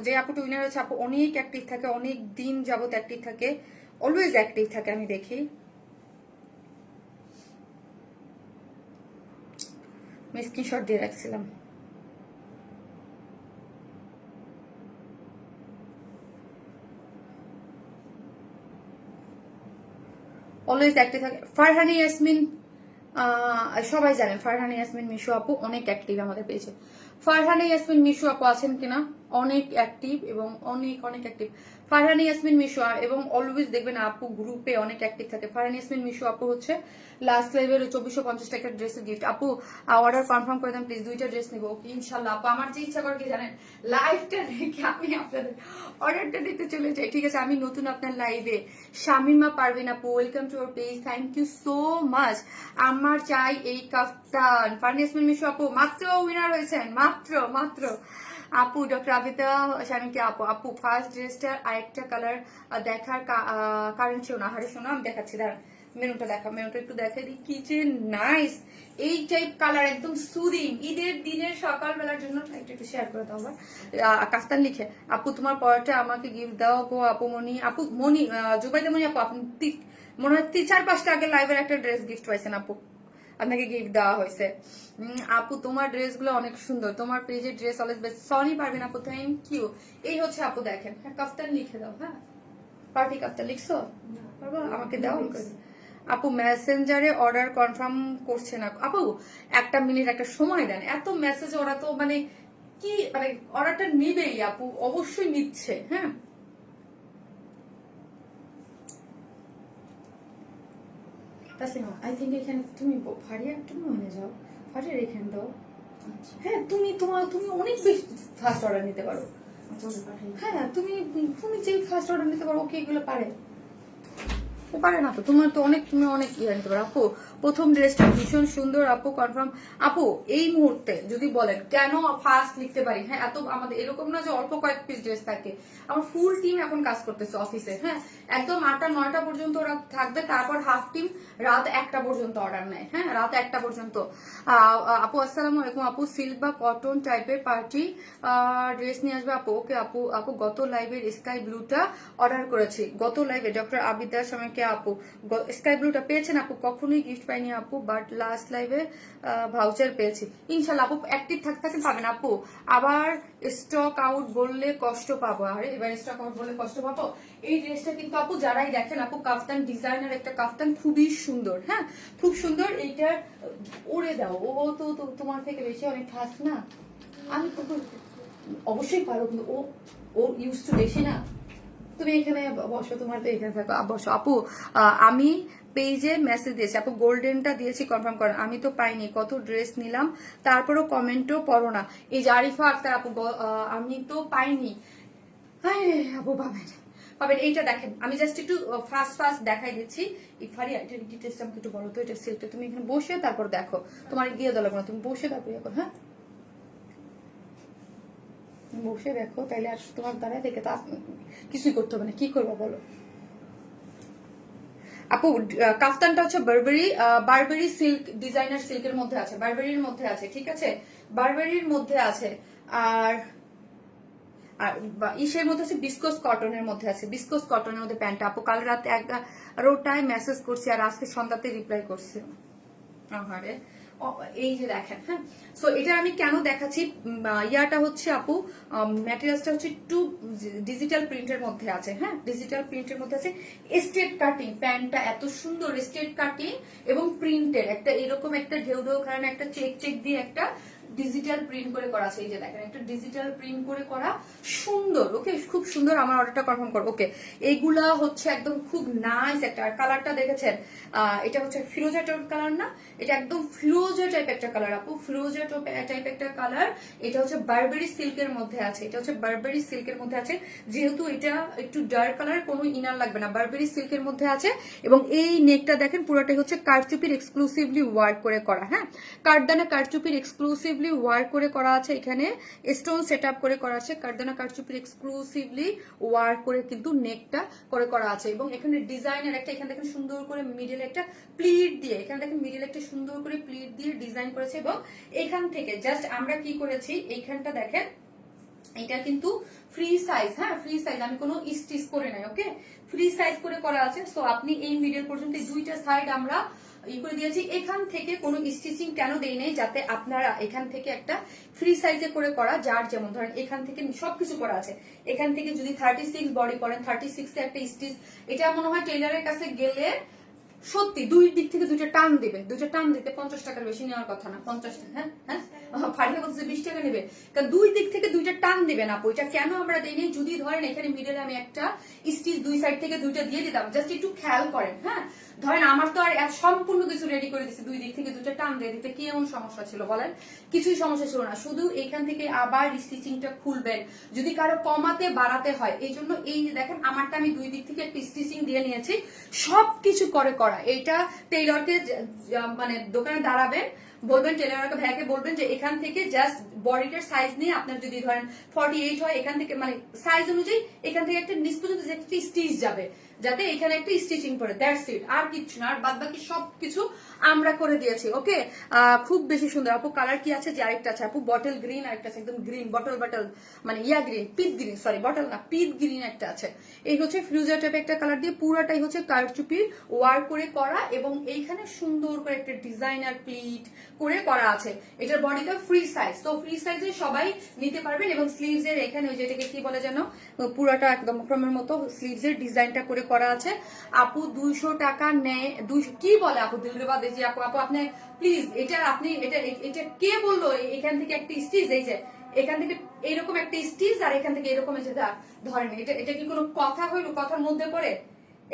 Speaker 1: যে আপুটা উইনার হয়েছে। আপু অনেক অ্যাক্টিভ থাকে, অনেক দিন যাবত অ্যাক্টিভ থাকে, অলওয়েজ অ্যাক্টিভ থাকে, আমি দেখি। আমি স্ক্রিনশট দিয়ে রাখছিলাম। অলওয়েজ অ্যাক্টিভ থাকে ফারহানি ইয়াসমিন। সবাই জানেন ফারহানি ইয়াসমিন মিশু আপু অনেক অ্যাক্টিভ আমাদের পেয়েছে। ফারহানি ইয়াসমিন মিশু আপু আছেন কিনা? অনেক অ্যাক্টিভ এবং অনেক অনেক অ্যাক্টিভ ফারহানি ইয়াসমিন মিশু, এবং অলওয়েজ দেখবেন আপু গ্রুপে অনেক অ্যাক্টিভ থাকে। ফারহানি ইয়াসমিন মিশু আপু হচ্ছে লাস্ট লাইভের 2450 টাকার ড্রেসের গিফট। আপু অর্ডার কনফার্ম করে দেন প্লিজ, 2টা ড্রেস নিবো। ওকে ইনশাল্লাহ আপু, আমার যে ইচ্ছা করে কি জানেন, লাইভটা দেখে আমি আপনাদের অর্ডারটা দিতে চলে যাই, ঠিক আছে। আমি নতুন আপনার লাইভে। শামিমা পারভিন আপু welcome to our page, thank you so much. আমার চাই এই কাফতান। ফারহানি ইয়াসমিন মিশু আপু মাত্র উইনার হয়েছেন, মাত্র মাত্র। আপু ডক্টর আবিতা শামিমকে আপু, আপু ফার্স্ট ড্রেসটার আরেকটা কালার দেখার কারণ ছিল না। হারে শোনো আমি দেখাচ্ছি, দাঁড়া মেরুনটা দেখা, মেরুনটা একটু দেখাই দিই, কি যে নাইস এই টাইপ কালার, একদম সুদিং ঈদের দিনের সকালবেলার জন্য। একটু শেয়ার করে দাও আবার। কাফতান লিখে আপু তোমার পরটা আমাকে গিফট দাও গো আপু মনি। আপু মনি জুবাইদা মনি আপু, আপনি মনে হয় 4-5টা আগে লাইভের একটা ড্রেস গিফট পাইছেন আপু, আপনাকে গিফট দেওয়া হয়েছে। আপু তোমার ড্রেসগুলো অনেক সুন্দর, তোমার পেজের ড্রেস অলওয়েজ বেস্ট। সনি পারবেন আপু, থ্যাংক ইউ। এই হচ্ছে আপু দেখেন, হ্যাঁ কাফতান লিখে দাও। হ্যাঁ পার্টি কাফতান লিখছো, আমাকে দাও। আপু মেসেঞ্জারে অর্ডার কনফার্ম করছে না আপু, একটা মিনিট একটা সময় দেন। এত মেসেজ ওরা তো মানে কি, মানে অর্ডারটা নিবেই আপু, অবশ্যই নিচ্ছে। হ্যাঁ আই থিঙ্ক এখানে তুমি ফারিয়া একটু মনে যাও, ফারিয়ার এখানে দাও। হ্যাঁ তুমি তুমি অনেক বেশি ফার্স্ট অর্ডার নিতে পারো। হ্যাঁ তুমি তুমি যে ফার্স্ট অর্ডার নিতে পারো, ওকে এগুলো পারে? ও পারে না তো, তোমার তো অনেক, তুমি অনেক ইয়ে নিতে পারো। আপু প্রথম ড্রেসটা ভীষণ সুন্দর আপু, কনফার্ম। আপু এই মুহূর্তে যদি বলেন কেন ফার্স্ট লিখতে পারি, হ্যাঁ এত আমাদের এরকম না যে অল্প কয়েক পিস ড্রেস থাকে, আমার ফুল টিম এখন কাজ করতেছে অফিসে। হ্যাঁ একদম 8টা-9টা পর্যন্ত ওরা থাকবে, তারপর হাফ টিম রাত 1টা পর্যন্ত অর্ডার নেয়। হ্যাঁ রাত 1টা পর্যন্ত। আপু আসসালামু আলাইকুম আপু, সিল্ক বা কটন টাইপের পার্টি ড্রেস নিয়ে আসবে আপু। ওকে আপু, আপু গত লাইভের স্কাই ব্লুটা অর্ডার করেছি, গত লাইভে ডক্টর আবিদার সময়কে আপু স্কাই ব্লুটা পেয়েছেন আপু? কখনোই গিফট পাইনি আপু, বাট লাস্ট লাইভে ভাউচার পেয়েছি। ইনশাল্লাহ আপু অ্যাক্টিভ থাকতে পাবেন আপু। আবার স্টক আউট বললে কষ্ট পাবো, আরে এবার স্টক আউট বললে কষ্ট পাবো। এই ড্রেসটা কিন্তু আপু যারাই দেখেন আপু, কাফতান ডিজাইনার একটা কাফতান, খুবই সুন্দর। হ্যাঁ খুব সুন্দর। এইটার উড়ে দাও, ও তো তোমার থেকে বেশি অনেক ফাস্ট না, আমি তো অবশ্যই পারো, কিন্তু ও ইউজ টু বেশি না। তুমি এখানে বসো, তোমার তো এখানে থাকো, বসো আপু। আমি পেজে মেসেজ দিয়েছি আপু, গোল্ডেনটা দিয়েছি কনফার্ম করেন। আমি তো পাইনি, কত ড্রেস নিলাম তারপরও কমেন্টও পড়ো না। এই যে আরিফা আক্তার আপু, আমি তো পাইনি। হ্যাঁ আপু পাবেন, পাবেন। এইটা দেখেন, আমি জাস্ট একটু ফাস্ট দেখাই দিচ্ছি। ইফারিয়া এটা ডিটেলসটা আমাকে একটু বলো তো, এটা সিল্কটা। তুমি এখানে বসে তারপর দেখো, তোমার গিয়ে দেওয়া লাগবে না, তুমি বসে তারপর এখন। হ্যাঁ বসে দেখো, তাইলে আর তোমার দ্বারা দেখে তো কিছুই করতে হবে না। কি করবো বলো আপু? কাফতানটা হচ্ছে বারবেরি সিল্ক, ডিজাইনার সিল্কের মধ্যে আছে, বারবেরির মধ্যে আছে, ঠিক আছে, বারবেরির মধ্যে আছে। আর ইসের মধ্যে আছে, বিস্কোস কটনের মধ্যে আছে, বিস্কোস কটনের মধ্যে প্যান্টটা। আপু কাল রাতে 11টায় মেসেজ করছি আর আজকে সন্ধ্যাতে রিপ্লাই করছি। আহারে এই যে দেখেন। হ্যাঁ সো এটা আমি কেন দেখাচ্ছি, ইয়াটা হচ্ছে আপু ম্যাটেরিয়ালসটা হচ্ছে একটু ডিজিটাল প্রিন্টের মধ্যে আছে। হ্যাঁ ডিজিটাল প্রিন্টের মধ্যে আছে, স্ট্রেট কাটিং, প্যান্টটা এত সুন্দর স্ট্রেট কাটিং এবং প্রিন্টের একটা এরকম একটা ঢেউ ঢেউ কারণে একটা চেক দিয়ে একটা ডিজিটাল প্রিন্ট করে করা আছে। এই যে দেখেন একটা ডিজিটাল প্রিন্ট করে করা, সুন্দর। ওকে, খুব সুন্দর। আমার অর্ডারটা কনফার্ম করো। ওকে, এইগুলা হচ্ছে একদম খুব নাইস একটা। আর কালারটা দেখেছেন, এটা হচ্ছে ফিরোজা টাইপ কালার না, এটা একদম ফিরোজা টাইপ একটা কালার আপু, ফিরোজা টাইপ একটা কালার। এটা হচ্ছে বারবেরি সিল্কের মধ্যে আছে, এটা হচ্ছে বারবেরি সিল্কের মধ্যে আছে। যেহেতু এটা একটু ডার্ক কালার, কোনো ইনার লাগবে না, বারবেরি সিল্কের মধ্যে আছে। এবং এই নেকটা দেখেন পুরোটাই হচ্ছে কারচুপির এক্সক্লুসিভলি ওয়ার্ক করে করা। হ্যাঁ, কাঠদানা কারচুপির এক্সক্লুসিভলি ওয়ার্ক করে করা আছে। এখানে স্টোন সেট আপ করে করা আছে, কাঠদানা কারচুপির এক্সক্লুসিভলি ওয়ার্ক করে কিন্তু নেকটা করে করা আছে। এবং এখানে ডিজাইনের একটা, এখানে দেখেন সুন্দর করে মিডিল একটা প্লিট দিয়ে, এখানে দেখেন মিডিল একটা সুন্দর করে প্লিট দিয়ে ডিজাইন করেছে। এবং এখান থেকে জাস্ট আমরা কি করেছি, এইখানটা দেখেন এটা কিন্তু ফ্রি সাইজ। হ্যাঁ, ফ্রি সাইজ, আমি কোনো স্টিচ করে নাই। ওকে, ফ্রি সাইজ করে করা আছে। সো আপনি এই মিডল পর্যন্ত দুইটা সাইড আমরা ই করে দিয়েছি। এখান থেকে কোনো স্টিচিং কেন দেই নাই, যাতে আপনারা এখান থেকে একটা ফ্রি সাইজে করে করা, যার যেমন ধরেন এখান থেকে সবকিছু করা আছে। এখান থেকে যদি 36 বডি করেন, 36 এ একটা স্টিচ, এটা মনে হয় টেইলারের কাছে গেলে সত্যি দুই দিক থেকে দুইটা টান দিবে, দুইটা টান দিতে 50 টাকার বেশি নেওয়ার কথা না। 50 টাকা, হ্যাঁ হ্যাঁ, ফাটিয়ে বলছে 20 টাকা নেবে, কারণ দুই দিক থেকে দুইটা টান দিবে না। ওইটা কেন আমরা দেই নাই, যদি ধরেন এখানে মিডলে আমি একটা স্টিচ দুই সাইড থেকে দুইটা দিয়ে দিতাম, জাস্ট একটু খেয়াল করেন। হ্যাঁ, ধরেন আমার তো আর সম্পূর্ণ কিছু রেডি করে দিচ্ছি, দুই দিক থেকে দুইটা টান দিয়ে দিতে কি এমন সমস্যা ছিল বলেন? কিছুই সমস্যা ছিল না। শুধু এখান থেকে আবার স্টিচিংটা খুলবেন যদি কারো কমাতে বাড়াতে হয়। এই জন্য এই যে দেখেন আমারটা আমি দুই দিক থেকে একটা স্টিচিং দিয়ে নিয়েছি, সবকিছু করে করা। এইটা টেইলরকে মানে দোকানে দাঁড়াবেন, বলবেন টেইলরকে, ভাইয়াকে বলবেন যে এখান থেকে জাস্ট বডিটার সাইজ নিয়ে আপনার যদি ধরেন 48 হয়, এখান থেকে মানে সাইজ অনুযায়ী এখান থেকে একটা নিচ পর্যন্ত যে একটা স্টিচ যাবে, যাতে এখানে একটা স্টিচিং করে, দ্যাটস ইট, আর কিচ্ছু না। আর বাদ বাকি সবকিছু আমরা করে দিয়েছি। ওকে, খুব বেশি সুন্দর। আপু কালার কি আছে, যে আরেকটা আছে আপু বটল গ্রিন, আরেকটা আছে একদম গ্রিন, বটল মানে ইয়া গ্রিন, পিট গ্রিন, সরি বটল না, পিট গ্রিন একটা আছে। এই হচ্ছে ফিরোজা টাইপের একটা কালার দিয়ে পুরাটাই হচ্ছে কারচুপি ওয়ার্ক করে করা। এবং এইখানে সুন্দর করে একটা ডিজাইনার প্লিট করে করা আছে। এটার বডিটা ফ্রি সাইজ, তো ফ্রি সাইজে সবাই নিতে পারবেন। এবং স্লিভস এর এখানে ওই যেটাকে কি বলে যেন, পুরাটা একদম ফ্রমের মতো স্লিভস এর ডিজাইনটা করে করা আছে। আপু 200 টাকা নেয়, 200 কি বলে আপু, দিলরুবা দেজি আপু, আপু আপনি প্লিজ এটা আপনি এটা কে বললো এখান থেকে একটা স্টিচ, এই যে এখান থেকে এরকম একটা স্টিচ আর এখান থেকে এরকম ধরেন, এটা কি কোনো কথা হইলো, কথার মধ্যে পড়ে?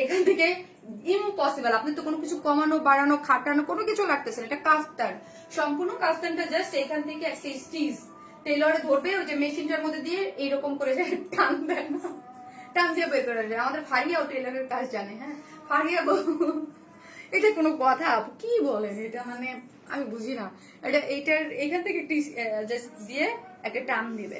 Speaker 1: এখান থেকে ইম্পসিবল, আপনি তো কোনো কিছু কমানো বাড়ানো খাটানো কোনো কিছু লাগতেছে না, এটা কাফতান, সম্পূর্ণ কাফতানটা জাস্ট এখান থেকে একটা স্টিচ টেইলরে ধরবে, ওই যে মেশিনটার মধ্যে দিয়ে এইরকম করে যে টান দেন না, টান দিয়ে বের করে দেয়। আমাদের ফারিয়াও টেইলরের কাজ জানে। হ্যাঁ, ফারিয়া এটা কোনো কথা আপু, কি বলেন এটা, মানে আমি বুঝি না। এটার এখান থেকে একটি জাস্ট দিয়ে একটা টান দিবে।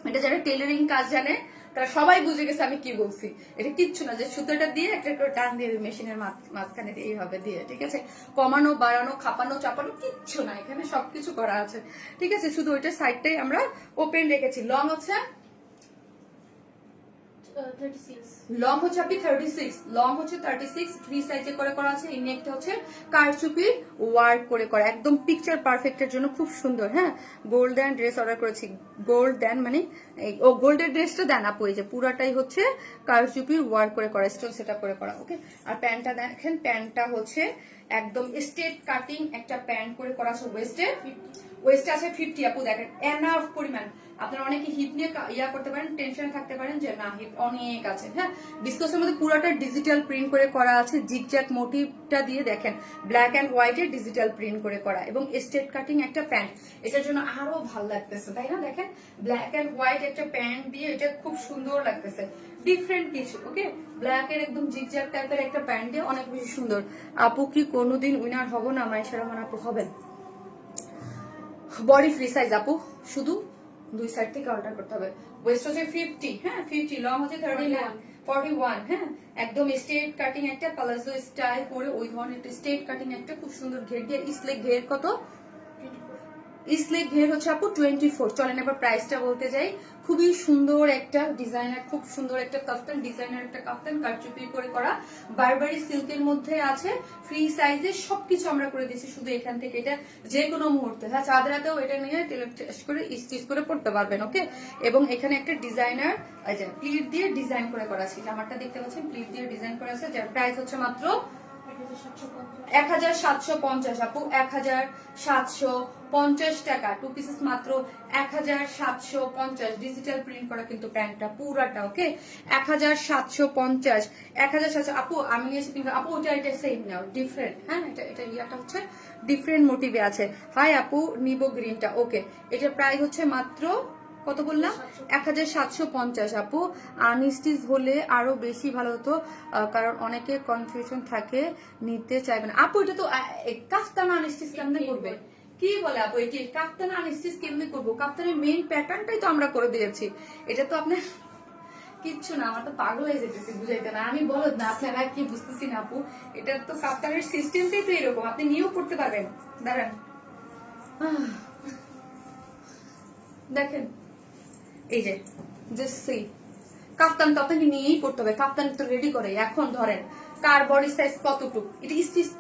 Speaker 1: এটা যারা টেইলরিং কাজ জানে তারা সবাই বুঝে গেছে আমি কি বলছি। এটা কিচ্ছু না, যে সুতোটা দিয়ে একটা করে টান দিয়ে মেশিনের মাঝখানে দিয়ে এইভাবে দিয়ে, ঠিক আছে? কমানো বাড়ানো খাপানো চাপানো কিচ্ছু না, এখানে সবকিছু করা আছে, ঠিক আছে? শুধু ওইটা সাইডটাই আমরা ওপেন রেখেছি। লং হচ্ছে 36, লং হচ্ছে আপনি 36, লং হচ্ছে 36, ফ্রি সাইজে করে করা আছে। এই নেকটা হচ্ছে কারচুপি ওয়ার্ক করে করা, একদম পিকচার পারফেক্টের জন্য খুব সুন্দর। হ্যাঁ, গোল্ডেন ড্রেস অর্ডার করেছি, গোল্ডেন মানে ও গোল্ডের ড্রেসটা দেন আপু, এই যে পুরাটাই হচ্ছে কারচুপি ওয়ার্ক করে করা, স্টোন সেট করে করা। ওকে, আর প্যান্টটা দেখেন, প্যান্টটা হচ্ছে একদম স্ট্রেট কাটিং একটা প্যান্ট করে করা আছে। ওয়েস্টে আছে 50 আপু, দেখেন এনাফ পরিমাণ। আপনারা অনেকে হিপ নিয়ে ইয়া করতে পারেন, টেনশনে থাকতে পারেন যে না হিপ অনেক আছে। হ্যাঁ, বিস্কসের মধ্যে পুরোটা ডিজিটাল প্রিন্ট করে করা আছে, জিগজ্যাগ মোটিভটা দিয়ে দেখেন ব্ল্যাক এন্ড হোয়াইটে ডিজিটাল প্রিন্ট করে করা, এবং স্ট্রেট কাটিং একটা প্যান্ট, এটার জন্য আরো ভালো লাগতেছে, তাই না? দেখেন ব্ল্যাক এন্ড হোয়াইট একটা প্যান্ট দিয়ে এটা খুব সুন্দর লাগতেছে, ডিফারেন্ট কিছু। ওকে, ব্ল্যাক এর একদম জিগজ্যাগ টাইপের একটা প্যান্ট দিয়ে অনেক বেশি সুন্দর। আপু কি কোনোদিন উইনার হব না? মাইশা রহমান আপু হবেন। বডি ফ্রি সাইজ আপু, শুধু দুই সাইড থেকে অল্টার করতে হবে। ওয়েস্ট হচ্ছে 50, হ্যাঁ 50, লং হচ্ছে 41, হ্যাঁ, একদম স্ট্রেট কাটিং একটা প্লাজো স্টাইল করে ওই ধরনের একটা স্ট্রেট কাটিং একটা খুব সুন্দর ঘের দিয়ে, স্লেক ঘের কত? স্লেক ঘের হচ্ছে আপু 24। চলেন এবার প্রাইসটা বলতে যাই। খুবই সুন্দর একটা ডিজাইনার, খুব সুন্দর একটা কাফতান, ডিজাইনার একটা কাফতান কারচুপি করে করা, বারবারি সিল্কের মধ্যে আছে, ফ্রি সাইজে সবকিছু আমরা করে দিয়েছি। শুধু এখান থেকে এটা যে কোনো মুহূর্তে, হ্যাঁ চাঁদ রাতেও এটা নিয়ে টেস্ট করে স্টিচ করে পড়তে পারবেন। ওকে, এবং এখানে একটা ডিজাইনার প্লিট দিয়ে ডিজাইন করে করা আছে, জামাটা দেখতে পাচ্ছেন প্লিট দিয়ে ডিজাইন করা আছে, যার প্রাইস হচ্ছে মাত্র 1750 আপু, 1750 টাকা। 2 পিসেস মাত্র 1750। ডিজিটাল প্রিন্ট করা কিন্তু প্যান্টটা পুরাটা, ওকে। 1750, 1700। আপু আমি নিয়েছি পিঙ্ক আপু, এটা সেম নাও, ডিফারেন্ট। হ্যাঁ, এটা ইয়াটা হচ্ছে ডিফারেন্ট মোটিভে আছে। হাই আপু, নিবো গ্রিনটা, ওকে। এটা প্রাইস হচ্ছে মাত্র কত বললাম? 1750 আপু। আনস্টিচ হলে আরো বেশি ভালো হতো, কারণ অনেকে কনফিউশন থাকে, নিতে চাইবে না। আপু এটা তো কাফতান আনস্টিচ কেমনে করবে? কি বলে আপু, এটি কাফতান আনস্টিচ কেমনে করবো? কাফতানের মেইন প্যাটার্নটাই তো আমরা করে দিয়েছি। এটা তো আপনার কিচ্ছু না, আমার তো পাগল হয়ে যেতেছি বুঝাইতে না। আমি বলদ না, আপনারা কি বুঝতেছি না আপু? এটা তো কাফতানের সিস্টেমটাই তো এরকম, আপনি নিয়েও করতে পারবেন। দাঁড়ান, দেখেন এই যে সি কাপ্তান তো আপনাকে নিয়েই করতে হবে। কাপ্তান তো রেডি করে। এখন ধরেন কার বডি সাইজ কতটুকু, এটা স্টিচ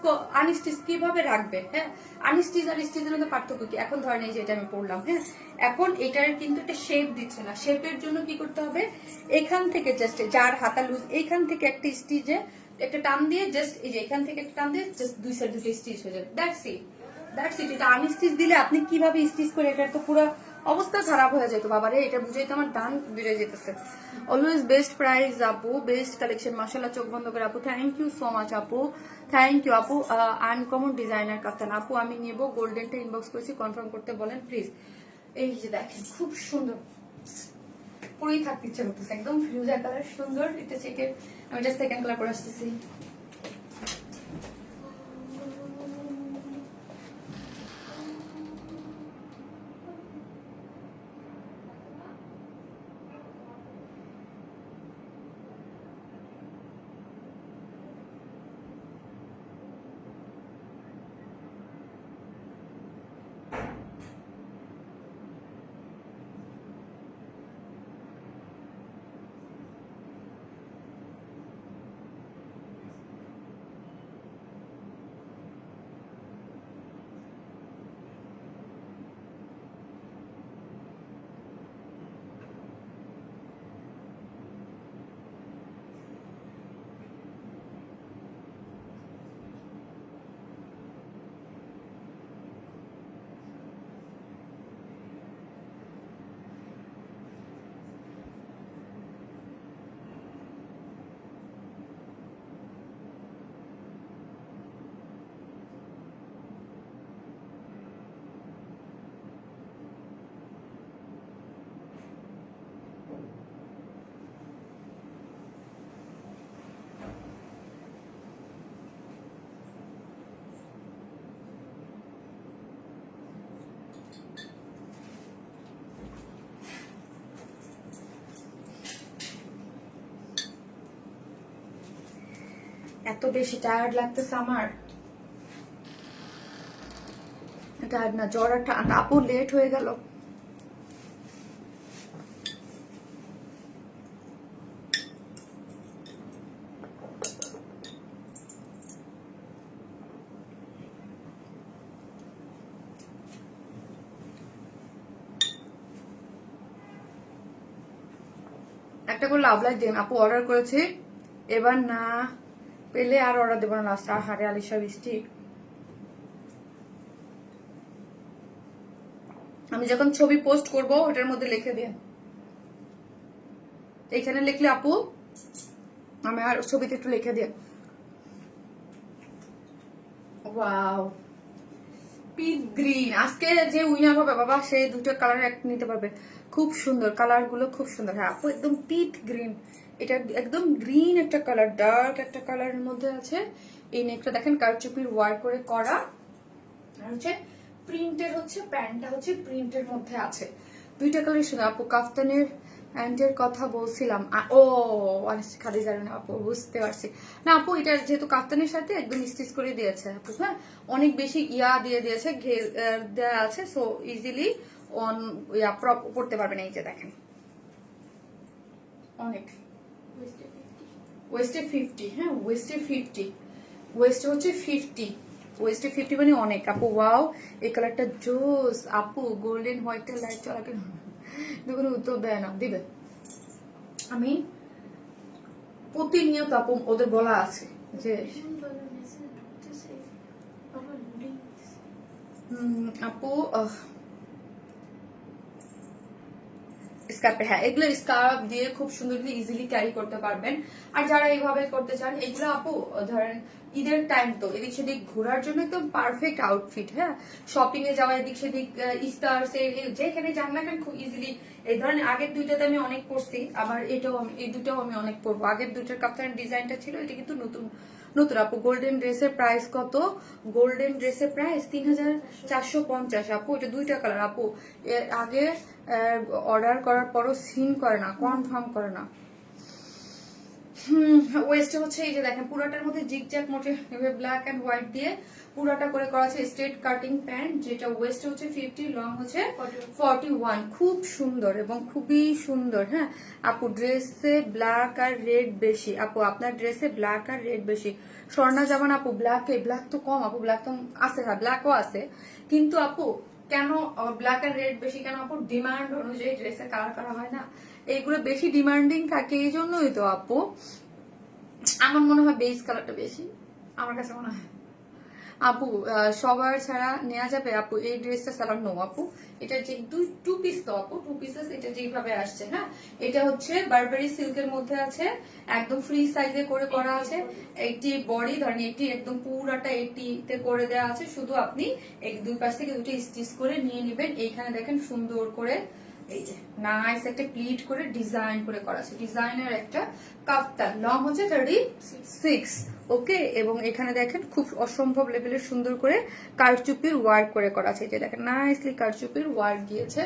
Speaker 1: আনস্টিচ কিভাবে রাখবে? হ্যাঁ, আনস্টিচ আর স্টিচের মধ্যে পার্থক্য কি? এখন ধরেন এই যে এটা আমি পড়লাম, হ্যাঁ, এখন এটার কিন্তু একটা শেপ দিচ্ছে না। শেপের জন্য কি করতে হবে? এখান থেকে জাস্ট যার হাতা লুজ, এইখান থেকে একটা স্টিচে একটা টান দিয়ে, জাস্ট এই যে এখান থেকে একটা টান দিয়ে জাস্ট দুই সাইড দুটো স্টিচ হয়ে যাবে। That's it. এটা আনস্টিচ দিলে আপনি কিভাবে স্টিচ করে, এটা তো পুরো অবস্থা খারাপ হয়ে যেত বাবারে। এটা বুঝেই তো আমার দান বেড়ে যেতেছে। অলওয়েজ বেস্ট প্রাইস আপু, বেস্ট কালেকশন, মাশাআল্লাহ, চোখ বন্ধ করে আপু। থ্যাংক ইউ সো মাচ আপু, থ্যাংক ইউ আপু। আনকমন ডিজাইনার কাপ্তান আপু, আমি নেবো। গোল্ডেনটা ইনবক্স করেছি, কনফার্ম করতে বলেন প্লিজ। এই যে দেখেন খুব সুন্দর, পুরোই থাকতে ইচ্ছে করতেছে, একদম ফিউজা কালার, সুন্দর। এটা চেকের, আমি এটা সেকেন্ড কালার করে আসতেছি। এত বেশি টায়ার্ড লাগতেছে আমার। টায়ার্ড না, জ্বর আর ঠান্ডা। আপু লেট হয়ে গেল। একটা করে লাভ লাইট দিন আপু, অর্ডার করেছি, এবার না পেলে আর অর্ডার দেবো না লাস্ট। আর হারে আলিশা বৃষ্টি, আমি যখন ছবি পোস্ট করব ওটার মধ্যে লিখে দিয়ে, এখানে লিখলে আপু আমি আর ছবিতে একটু লিখে দিয়ে। ওয়াও, পিট গ্রিন। আজকে যে উইনার হবে বাবা, সে দুটো কালার এক নিতে পারবে। খুব সুন্দর কালার গুলো, খুব সুন্দর। হ্যাঁ আপু, একদম পিট গ্রিন। এটা একদম গ্রিন একটা কালার, ডার্ক একটা কালারের মধ্যে আছে। এই নেকটা দেখেন কারচুপির ওয়ার করে করা, আর হচ্ছে প্রিন্টের, হচ্ছে প্যান্টটা হচ্ছে প্রিন্টের মধ্যে আছে। দুইটা কালার সুন্দর আপু। কাফতানের প্যান্টের কথা বলছিলাম। ও খালি জানেন আপু, বুঝতে পারছি। না আপু, এটা যেহেতু কাফতানের সাথে একদম স্টিচ করে দিয়েছে আপু, হ্যাঁ, অনেক বেশি ইয়া দিয়ে দিয়েছে, ঘের দেওয়া আছে, সো ইজিলি অন ইয়া পড়তে পারবেন। এই যে দেখেন, অনেক ওয়েস্টে 50, হ্যাঁ ওয়েস্টে 50, ওয়েস্টে হচ্ছে 50, ওয়েস্টে 50 মানে অনেক আপু। ওয়াও, এই কালারটা জোস আপু। গোল্ডেন হোয়াইটের লাইট চলা কেন দেখুন, উত্তর দেয় না, দিবে। আমি প্রতিনিয়ত আপু ওদের বলা আছে যে আপু স্কার্পে, হ্যাঁ এগুলো স্কার্ফ দিয়ে খুব সুন্দরলি ইজিলি ক্যারি করতে পারবেন। আর যারা এইভাবে করতে চান এগুলো আপু ধরেন ঈদের টাইম তো এদিক সেদিক ঘোরার জন্য একদম পারফেক্ট আউটফিট। হ্যাঁ, শপিং এ যাওয়া, এদিক সেদিক ইস্টার সেল যেখানে যান না কেন খুব ইজিলি। এই ধরনের আগের দুইটাতে আমি অনেক পরছি, আবার এটাও এই দুটাও আমি অনেক পরবো। আগের দুইটার কাপ্তানের ডিজাইনটা ছিল, এটা কিন্তু নতুন নতুন। আপু গোল্ডেন ড্রেসের প্রাইস কত? গোল্ডেন ড্রেসের প্রাইস 3450 আপু। এটা দুইটা কালার আপু। এর আগে অর্ডার করার পরও সিন করে না, কনফার্ম করে না। ওয়েস্টে হচ্ছে এই যে দেখেন পুরাটার মধ্যে zigzag motif black and white দিয়ে পুরাটা করে করা আছে স্ট্রেট কাটিং প্যান্ট, যেটা ওয়েস্ট হচ্ছে 50, লং হচ্ছে 41। খুব সুন্দর এবং খুবই সুন্দর। হ্যাঁ আপু ড্রেসে ব্ল্যাক আর রেড বেশি। আপু আপনার ড্রেসে ব্ল্যাক আর রেড বেশি। স্বর্ণা জামান আপু ব্ল্যাকে, ব্ল্যাক তো কম আপু, ব্ল্যাক তো আছে, হ্যাঁ ব্ল্যাকও আছে, কিন্তু আপু কেন ব্ল্যাক আর রেড বেশি কেন আপু? ডিমান্ড অনুযায়ী ড্রেসের কালার করা হয় না, এইগুলো বেশি ডিমান্ডিং থাকে, এই জন্যই তো আপু। আমার মনে হয় বেস কালারটা বেশি, আমার কাছে মনে হয়। আপু সবার ছাড়া নেওয়া যাবে আপু এই ড্রেসটা? সালাম নো আপু, এটা যে টু পিস তো আপু, টু পিসেস এটা যেভাবে আসছে। হ্যাঁ, এটা হচ্ছে বারবারি সিল্কের মধ্যে আছে, একদম ফ্রি সাইজে করে করা আছে। এইটি বডি ধরেন, এটি একদম পুরাটা 80 তে করে দেওয়া আছে, শুধু আপনি এই দুই পাশ থেকে দুটো স্টিচ করে নিয়ে নেবেন। এইখানে দেখেন সুন্দর করে এই যে নাইস একটা প্লিট করে ডিজাইন করে করা আছে, ডিজাইনের একটা কাফতান, লং হচ্ছে 36। ওকে, এবং এখানে দেখেন খুব অসম্ভব লেভেলের সুন্দর করে কারচুপির ওয়ার্ক করে করা আছে। এটা দেখেন নাইসলি কারচুপির ওয়ার্ক গিয়েছে।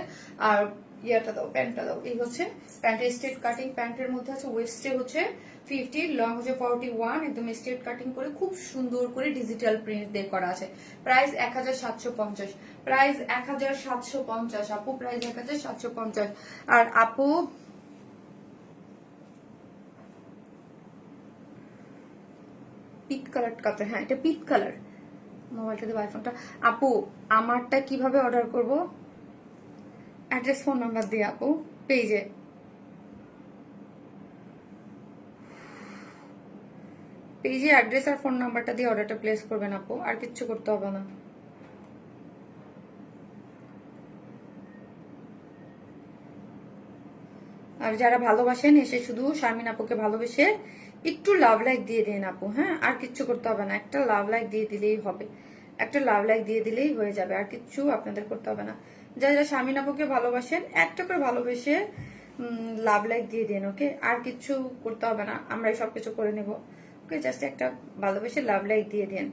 Speaker 1: আর ইয়াটা দাও, প্যান্টটা দাও। এই হচ্ছে প্যান্টের স্ট্রেট কাটিং, প্যান্টের মধ্যে আছে ওয়েস্টে হচ্ছে 50, লং হচ্ছে 41, একদম স্ট্রেট কাটিং করে খুব সুন্দর করে ডিজিটাল প্রিন্ট দিয়ে করা আছে। প্রাইস 1750, প্রাইস 1750 আপু, প্রাইস 1750। আর আপু পিট কালার কাতে, হ্যাঁ এটা পিট কালার। মোবাইলটা দেবো, আইফোনটা। আপু আমারটা কিভাবে অর্ডার করব? অ্যাড্রেস ফোন নাম্বার দিয়ে আপু পেজে, পেজে অ্যাড্রেস আর ফোন নাম্বারটা দিয়ে অর্ডারটা প্লেস করবেন আপু, আর কিচ্ছু করতে হবে না। আর যারা ভালোবাসেন এসে শুধু শারমিন আপুকে ভালোবেসে একটু লাভ লাইক দিয়ে দিন আপু। হ্যাঁ, আর কিচ্ছু করতে হবে না, একটা লাভ লাইক দিয়ে দিলেই হবে, একটা লাভ লাইক দিয়ে দিলেই হয়ে যাবে, আর কিচ্ছু আপনাদের করতে হবে না। যারা যারা শারমিন আপুকে ভালোবাসেন একটা করে ভালোবেসে লাভ লাইক দিয়ে দিন। ওকে, আর কিচ্ছু করতে হবে না, আমরাই সবকিছু করে নেব। ওকে, জাস্ট একটা ভালোবেসে লাভ লাইক দিয়ে দিন।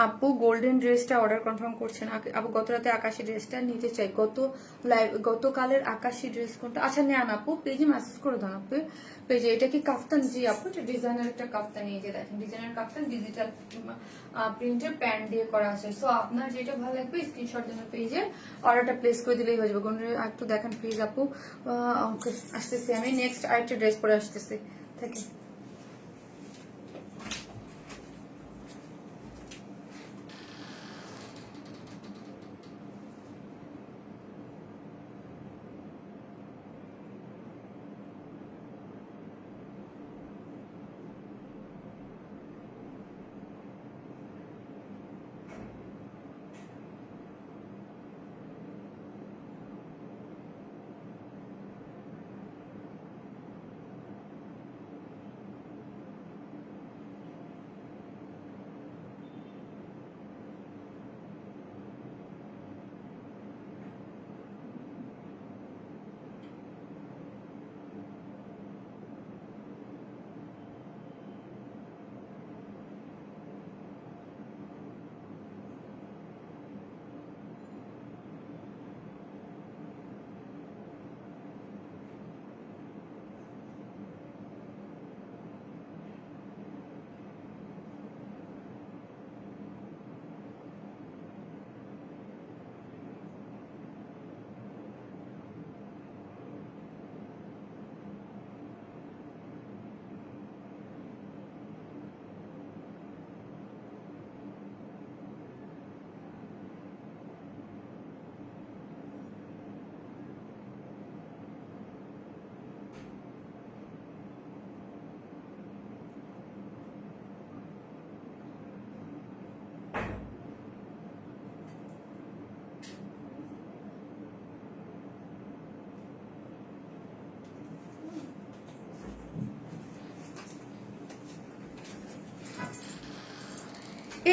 Speaker 1: আপু গোল্ডেন ড্রেসটা অর্ডার কনফার্ম করছেন আপু? গত রাতে আকাশি ড্রেসটা নিতে চাই। গতকালের আকাশি ড্রেস কোনটা? আচ্ছা নেন আপু, পেজে মেসেজ করে দেন আপু পেজে। এটা কি কাফতান? জি আপু, এটা ডিজাইনার একটা কাফতান। এই যে দেখেন ডিজাইনার কাফতান, ডিজিটাল প্রিন্টের প্যান্ট দিয়ে করা আছে। সো আপনার যেটা ভালো লাগবে স্ক্রিনশট দেন পেজে, অর্ডারটা প্লেস করে দিলেই হয়ে যাবে। একটু দেখেন প্লিজ আপু। ওকে, আসতেছি আমি, নেক্সট আরেকটা ড্রেস পরে আসতেছি। থেকে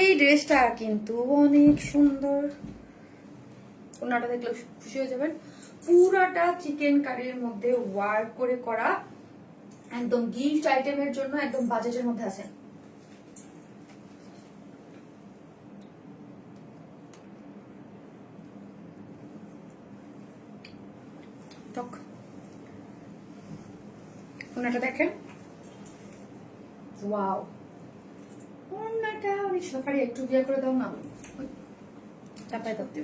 Speaker 1: এই ড্রেসটা কিন্তু অনেক সুন্দর, ওনাটা দেখলে খুশি হয়ে যাবেন। পুরাটা চিকেন কারির মধ্যে ওয়ার্ক করে করা, একদম গিফট আইটেমের জন্য একদম বাজেটের মধ্যে আছে। ওনাটা দেখেন, ওয়াও, ওনাটা অনেক সকালে একটু বিয়ে করে দাও না, চাপাই করতে।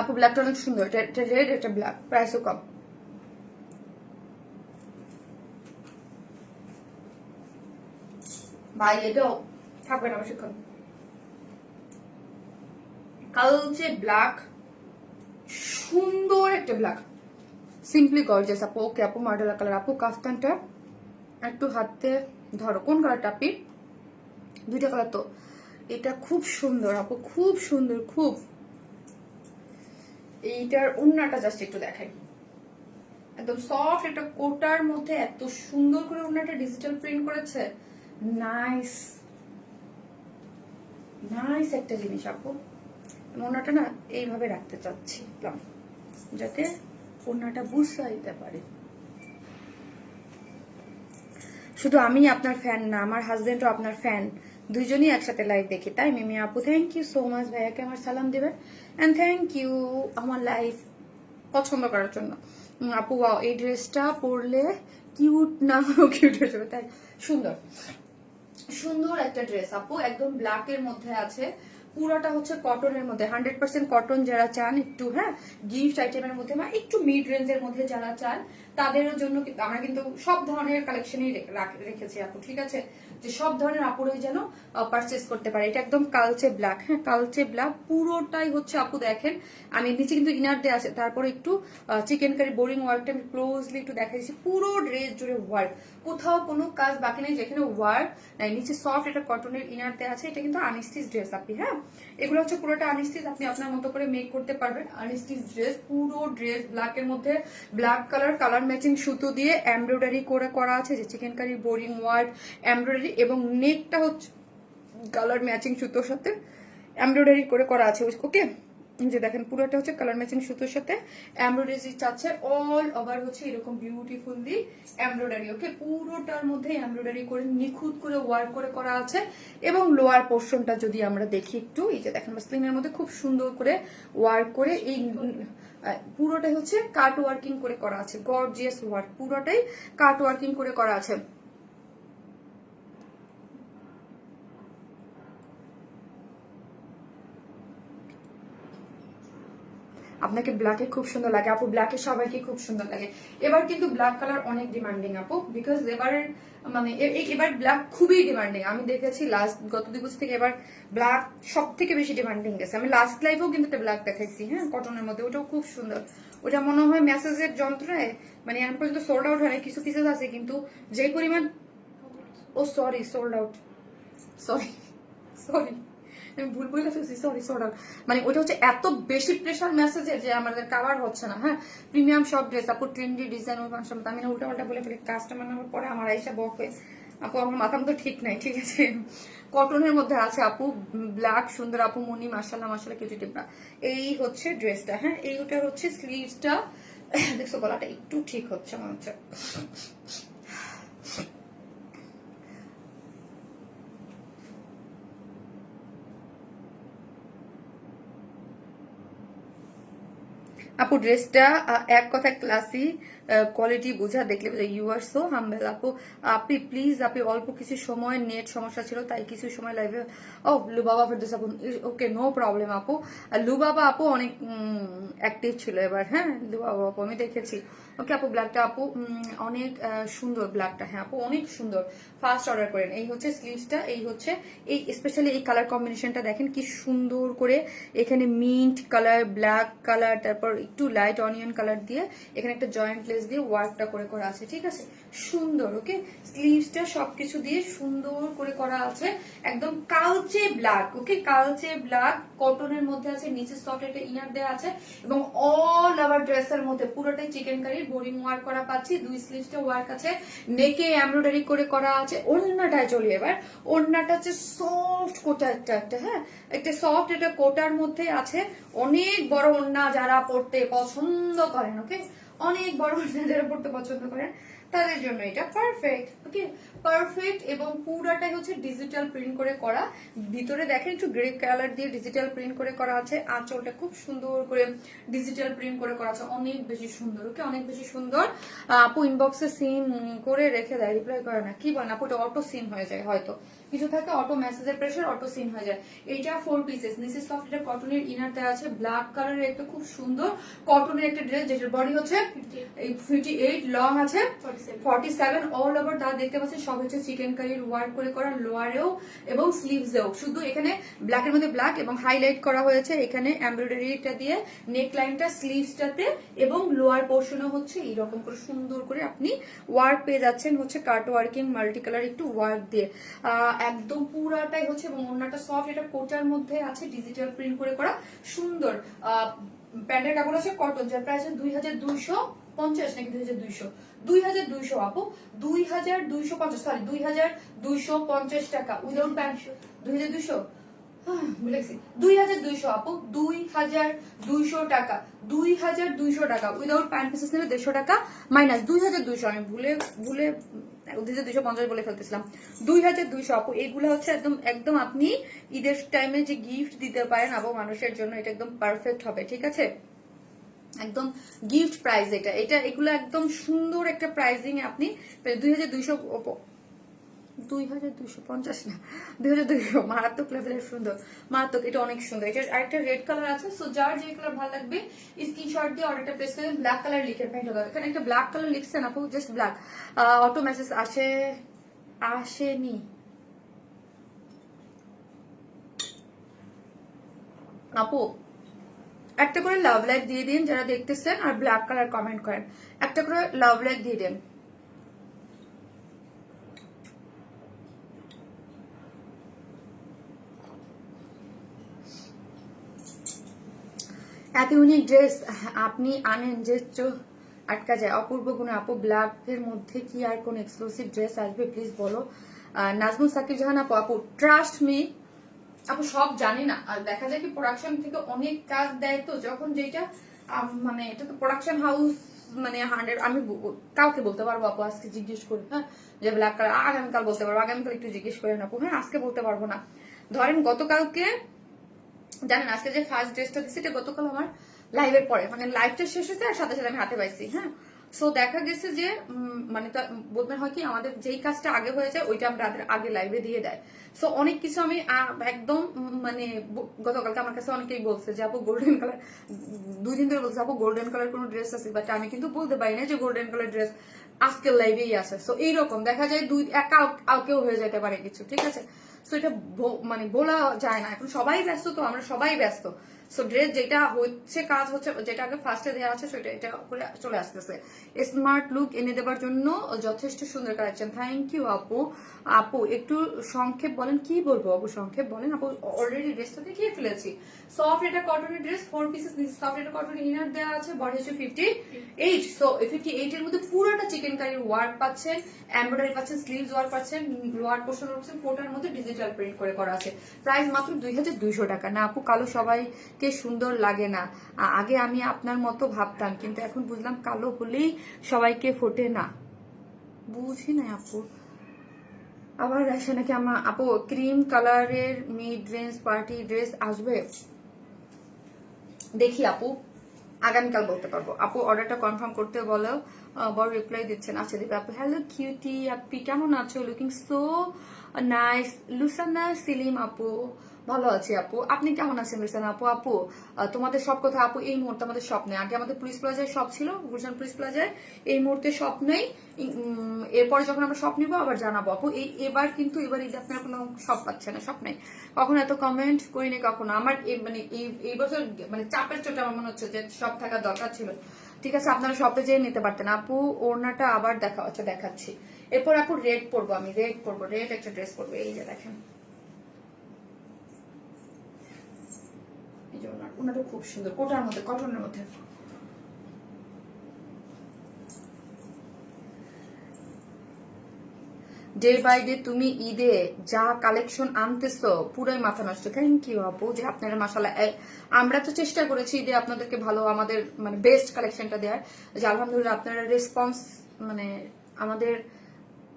Speaker 1: আপু ব্ল্যাকটা অনেক সুন্দর, এটা রেড, এটা ব্ল্যাক, প্রাইসও কম। ভাই এটাও থাকবে না বেশিক্ষণ। কালচে ব্ল্যাক, সুন্দর একটা ব্ল্যাক, সিম্পলি গর্জিয়াস আপু। ওকে আপু, মার্ডালা কালার আপু। কাফতানটা একটু হাতে ধরো, কোন কালারটা আপনি? দুইটা কালার তো, এটা খুব সুন্দর আপু, খুব সুন্দর, খুব। এইটার ওড়নাটা জাস্ট একটু দেখাই, একদম সফট একটা কোটার মধ্যে এত সুন্দর করে ওড়নাটা ডিজিটাল প্রিন্ট করেছে। নাইস নাইস একটা জিনিস আপু। ওড়নাটা না এইভাবে রাখতে চাচ্ছি যাতে ওড়নাটা বুঝতে দিতে পারে। শুধু আমি আপনার ফ্যান না, আমার হাজবেন্ডও আপনার ফ্যান, দুইজনই একসাথে লাইভ দেখি, তাই মিমি আপু থ্যাংক ইউ সো মাচ। ভাইয়াকে আমার সালাম দিবেন, এন্ড থ্যাংক ইউ আমার লাইভ পছন্দ করার জন্য। আপু ওয়াও, এই ড্রেসটা পরলে কিউট না, কিউট হয়ে যাবে, তাই সুন্দর সুন্দর একটা ড্রেস আপু, একদম ব্ল্যাকের মধ্যে আছে। পুরোটা হচ্ছে কটনের মধ্যে, 100% কটন। যারা চান একটু হ্যাঁ গিফট আইটেমের মধ্যে বা একটু মিড রেঞ্জের মধ্যে যারা চান, তাদের জন্য আমরা কিন্তু সব ধরনের কালেকশনই রেখেছি আপু, ঠিক আছে, যে সব ধরনের আপুরাই যেন পারচেস করতে পারে। এটা একদম কালচে ব্ল্যাক, হ্যাঁ কালচে ব্ল্যাক পুরোটাই হচ্ছে আপু। দেখেন আমি নিচে কিন্তু ইনার দিয়ে আছে, তারপরে একটু চিকেন কারি বোরিং ওয়ার্কটা আমি ক্লোজলি একটু দেখাইছি। পুরো ড্রেস জুড়ে ওয়ার্ক, কোথাও কোনো কাজ বাকি নেই, যেখানে ওয়ার্ক নাই। নিচে সফট এটা কটনের ইনার দেওয়া আছে। এটা কিন্তু আনস্টিচ ড্রেস আপনি, হ্যাঁ এগুলো হচ্ছে পুরোটা আনস্টিচ, আপনি আপনার মতো করে মেক করতে পারবেন। আনস্টিচ ড্রেস, পুরো ড্রেস ব্ল্যাকের মধ্যে, ব্ল্যাক কালার ম্যাচিং সুতো দিয়ে এমব্রয়ডারি করে করা আছে, যে chikankari boring work embroidery, এবং নেকটা হচ্ছে কালার ম্যাচিং সুতোর সাথে এমব্রয়ডারি করে করা আছে। ওকে, যে দেখেন পুরোটা হচ্ছে কালার ম্যাচিং সুতোর সাথে এমব্রয়ডারি চাচ্ছে, অল ওভার হচ্ছে এরকম বিউটিফুলি এমব্রয়ডারি। ওকে, পুরোটার মধ্যে এমব্রয়ডারি করে নিখুঁত করে ওয়ার্ক করে করা আছে। এবং লোয়ার পোর্শনটা যদি আমরা দেখি একটু, এই যে দেখেন স্লিনের মধ্যে খুব সুন্দর করে ওয়ার্ক করে, এই পুরোটাই হচ্ছে কাট ওয়ার্কিং করে করা আছে, গর্জিয়াস ওয়ার্ক, পুরোটাই কাট ওয়ার্কিং করে করা আছে। আপনাকে ব্ল্যাকে খুব সুন্দর লাগে আপু, ব্ল্যাকে সবাইকে খুব সুন্দর লাগে। এবার কিন্তু ব্ল্যাক কালার অনেক ডিমান্ডিং আপু, বিকজ এবার ব্ল্যাক খুবই ডিমান্ডিং। আমি দেখেছি গত 2 বছর থেকে এবার ব্ল্যাক সব থেকে বেশি ডিমান্ডিং গেছে। আমি লাস্ট লাইভেও কিন্তু একটা ব্ল্যাক দেখাইছি, হ্যাঁ কটনের মধ্যে, ওটাও খুব সুন্দর। ওটা মনে হয় মেসেজের যন্ত্রণায় মানে এখন পর্যন্ত সোল্ড আউট হয়, কিছু পিসেস আছে কিন্তু যে পরিমাণ, oh sorry sold out, sorry sorry আমি ভুল বলে ফেলছি, সরি সরি। মানে ওটা হচ্ছে এত বেশি প্রেশার মেসেজের যে আমাদের কাভার হচ্ছে না। হ্যাঁ প্রিমিয়াম সব ড্রেস আপু, ট্রেন্ডি ডিজাইন, ওই মানুষ আমি না উল্টা পাল্টা বলে ফেলি, কাস্টমার নামার পরে আমার আইসা বক হয়ে। আপু আমার মাথা মতো ঠিক নাই, ঠিক আছে। কটনের মধ্যে আছে আপু, ব্ল্যাক সুন্দর আপু, মনি মাশাল্লাহ মাশাল্লাহ, কেউ যদি এই হচ্ছে ড্রেসটা, হ্যাঁ এইটা হচ্ছে স্লিভসটা। দেখছো গলাটা একটু ঠিক হচ্ছে মনে হচ্ছে। আপু ড্রেসটা এক কথা ক্লাসি, কোয়ালিটি বোঝা, দেখলে ইউ আর সো হাম্বেল আপু। আপনি প্লিজ, আপনি অল্প কিছু সময় নেট সমস্যা ছিল, তাই কিছু সময় লাইভে। ও লুবাবা ফেরদৌস আপু, ওকে নো প্রবলেম আপু। লুবাবা আপু অনেক অ্যাক্টিভ ছিল এবার, হ্যাঁ লুবাবা আপু আমি দেখেছি। ওকে আপু, ব্ল্যাকটা আপু অনেক সুন্দর, ব্ল্যাকটা হ্যাঁ আপু অনেক সুন্দর, ফার্স্ট অর্ডার করেন। এই হচ্ছে স্লিভসটা, এই হচ্ছে এই স্পেশালি এই কালার কম্বিনেশনটা দেখেন কি সুন্দর করে, এখানে মিন্ট কালার, ব্ল্যাক কালার, তারপর একটু লাইট অনিয়ন কালার দিয়ে এখানে একটা জয়েন্ট লেস দিয়ে ওয়ার্কটা করে করা আছে, ঠিক আছে, সুন্দর। ওকে, স্লিভসটা সবকিছু দিয়ে সুন্দর করে করা আছে, একদম কালচে ব্ল্যাক। ওকে, কালচে ব্ল্যাক কটনের মধ্যে আছে, নিচে সফট একটা ইনার দেওয়া আছে এবং অল ওভার ড্রেসের মধ্যে পুরোটাই চিকেন কারির বোরিং ওয়ার্ক করা পাচ্ছি। দুই স্লিভসটা ওয়ার্ক আছে, নেকে এমব্রয়ডারি করে করা আছে। ওড়নাটায় চলি এবার। ওড়নাটা হচ্ছে সফট কোটা একটা, হ্যাঁ, একটা সফট এটা কোটার মধ্যে আছে। অনেক বড় ওড়না যারা পড়তে পছন্দ করেন, ওকে, অনেক বড় ওড়না যারা পড়তে পছন্দ করেন তাদের জন্য এটা পারফেক্ট। ওকে, পারফেক্ট। এবং পুরাটাই হচ্ছে ডিজিটাল প্রিন্ট করে করা। ভিতরে দেখেন একটু গ্রে কালার দিয়ে ডিজিটাল প্রিন্ট করে করা আছে। আঁচলটা খুব সুন্দর করে ডিজিটাল প্রিন্ট করে করা আছে, অনেক বেশি সুন্দর। ওকে, অনেক বেশি সুন্দর। আপু ইনবক্সে সিন করে রেখে দেয়, রিপ্লাই করে না, কি বলেন আপু? এটা অটো সিন হয়ে যায়, হয়তো কিছু থাকে, অটো মেসেজের প্রেসার অটো সিন হয়ে যায়। এইটা 4 পিসেস, নিচে সফট এটা কটনের ইনার দেওয়া আছে, ব্ল্যাক কালারের একটা খুব সুন্দর কটনের একটা ড্রেস, যেটার বডি হচ্ছে 58, লং আছে 47, অল ওভার তা দেখতে পাচ্ছেন সব হচ্ছে চিকেন কারির ওয়ার্ক করে করা, লোয়ারেও এবং স্লিভসেও। শুধু এখানে ব্ল্যাকের মধ্যে ব্ল্যাক এবং হাইলাইট করা হয়েছে এখানে এমব্রয়ডারিটা দিয়ে, নেক লাইনটা স্লিভসটাতে এবং লোয়ার পোর্শনও হচ্ছে এইরকম করে সুন্দর করে আপনি ওয়ার্ক পেয়ে যাচ্ছেন হচ্ছে কাট ওয়ার্কিং মাল্টি কালার একটু ওয়ার্ক দিয়ে। একদম পুরাটাই হচ্ছে এবং ওড়নাটা সফট, এটা কোটার মধ্যে আছে ডিজিটাল প্রিন্ট করে করা সুন্দর। প্যান্টের কাপড় আছে কটন, যার প্রাইস 2250 নাকি 2200, 2200 আপু, 2250, সরি 2250 টাকা উইদাউট প্যান্ট। 2200 বলেছি, 2200 আপু, 2200 টাকা, 2200 টাকা উইদাউট প্যান্ট পিসেস নেবে 150 টাকা মাইনাস 2200। আমি ভুলে 2250 বলে ফেলতেছিলাম, 2200 আপু। এইগুলো হচ্ছে একদম একদম আপনি ঈদের টাইমে যে গিফট দিতে পারেন আপু মানুষের জন্য, এটা একদম পারফেক্ট হবে, ঠিক আছে, একদম গিফট প্রাইস। এটা এগুলো একদম সুন্দর একটা প্রাইজিং আপনি 2250 না, 2200, মারাত্মক লেভেলের সুন্দর, মারাত্মক। এটা অনেক সুন্দর। এটা আরেকটা রেড কালার আছে, সো যার যে কালার ভালো লাগবে স্ক্রিনশট দিয়ে অর্ডারটা প্লেস করে ব্ল্যাক কালার লিখে প্যান্ট হবে। এখানে একটা ব্ল্যাক কালার লিখছেন আপু, জাস্ট ব্ল্যাক। অটো মেসেজ আসেনি আপু। একটা করে লাভ লাইক দিয়ে দিন যারা দেখতেছেন, আর ব্ল্যাক কালার কমেন্ট করেন, একটা করে লাভ লাইক দিয়ে দেন। এত ইউনিক ড্রেস আপনি আনেন যে আটকা যায়। অপূর্ব গুণে আপু, ব্ল্যাক এর মধ্যে কি আর কোন এক্সক্লুসিভ ড্রেস আসবে প্লিজ বলো। নাজমুল সাকিব জাহান আপু, আপু ট্রাস্ট মি আপু, সব জানি না। আর দেখা যায় কি প্রোডাকশন থেকে অনেক কাজ দেয়, তো যখন যেটা মানে এটা তো প্রোডাকশন হাউস মানে 100, আমি কাউকে বলতে পারবো আপু, আজকে জিজ্ঞেস করি, হ্যাঁ, যে ব্ল্যাক কালার আগামীকাল বলতে পারবো, আগামীকাল একটু জিজ্ঞেস করেন আপু, হ্যাঁ, আজকে বলতে পারবো না। ধরেন গতকালকে জানেন আজকে যে ফার্স্ট ড্রেসটা দিচ্ছি এটা গতকাল আমার লাইভের পরে, মানে লাইভটা শেষ হয়েছে আর সাথে সাথে আমি হাতে পাইছি, হ্যাঁ। সো দেখা গেছে যে মানে বলবেন হয় কি আমাদের যেই কাজটা আগে হয়ে যায় ওইটা আমরা আগে লাইভে দিয়ে দেয়। সো অনেক কিছু আমি একদম মানে গতকালকে আমার কাছে অনেকেই বলছে যে আপু গোল্ডেন কালার, 2 দিন ধরে বলছে আপু গোল্ডেন কালার কোনো ড্রেস আছে, বাট আমি কিন্তু বলতে পারি না যে গোল্ডেন কালার ড্রেস আজকের লাইভেই আছে। সো এইরকম দেখা যায় কালকেও হয়ে যেতে পারে কিছু, ঠিক আছে। সো এটা মানে বলা যায় না, এখন সবাই ব্যস্ত, তো আমরা সবাই ব্যস্ত। সো ড্রেস যেটা হচ্ছে কাজ হচ্ছে, যেটা আগে ফার্স্টে দেওয়া আছে সেটা এটা করে চলে আসতেছে। স্মার্ট লুক এনে দেওয়ার জন্য যথেষ্ট সুন্দর কালেকশন, থ্যাংক ইউ আপু। আপু একটু সংক্ষেপ বলেন, কি বলবো আপু, সংক্ষেপ বলেন আপু। অলরেডি ড্রেসটা দেখিয়ে ফেলেছি। সফট এটা কটনের ড্রেস, 4 পিসেস, সফট এটা কটন ইনার দেওয়া আছে, বডি হচ্ছে 58। সো 58 এর মধ্যে পুরোটা চিকেন কারির ওয়ার্ক পাচ্ছেন, এমব্রয়ডারি পাচ্ছেন, স্লিভস ওয়ার্ক পাচ্ছেন, লোয়ার পোর্শন পাচ্ছেন, কোটার মধ্যে ডিজিটাল প্রিন্ট করে করা আছে। প্রাইস মাত্র 2200 টাকা। না আপু কালো সবাইকে সুন্দর লাগে না, আগে আমি আপনার মতো ভাবতাম, কিন্তু এখন বুঝলাম কালো হলেই সবাইকে ফোটে না। বুঝি না আপু। আবার আসে নাকি আমার আপু ক্রিম কালারের মিড রেঞ্জ পার্টি ড্রেস আসবে? দেখি আপু, আগামীকাল বলতে পারবো। আপু অর্ডারটা কনফার্ম করতে বলো, বড় রিপ্লাই দিচ্ছেন। আচ্ছা দিবে আপু। হ্যালো কিউটি আপি, কেমন আছো? Looking so nice. Lusana Selim আপু, ভালো আছি আপু, আপনি কেমন আছেন রিসানা আপু? আপু তোমাদের সব কথা আপু এই মুহূর্তে আমাদের স্বপ্নে, আগে আমাদের পুলিশ প্লাজায় সব ছিল, গুলশান পুলিশ প্লাজায়, এই মুহূর্তে স্বপ নেই। এরপরে যখন আমরা স্বপ নিবো আবার জানাবো আপু। এবার কিন্তু এবার ঈদে আপনার কোনো সব পাচ্ছে না, স্বপ নেই। কখনো এত কমেন্ট করিনি কখনো। আমার মানে এই বছর মানে চাপের চোটে আমার মনে হচ্ছে যে সব থাকার দরকার ছিল। ঠিক আছে, আপনারা শপে যেয়ে নিতে পারতেন আপু। ওড়নাটা আবার দেখাচ্ছি। এরপর আপু রেড পরবো, আমি রেড পরবো, রেড একটা ড্রেস পরবো। এই যে দেখেন, এই যে ওনাটা খুব সুন্দর, কোটার মধ্যে, কটনের মধ্যে। ডে বাই ডে তুমি ঈদে যা কালেকশন আনতেছো পুরাই মাথা নষ্ট। থ্যাংক ইউ আপু, যে আপনারা মাশাআল্লাহ। আমরা তো চেষ্টা করেছি ঈদে আপনাদেরকে ভালো, আমাদের মানে বেস্ট কালেকশনটা দেওয়ার। যে আলহামদুলিল্লাহ আপনারা রেসপন্স মানে আমাদের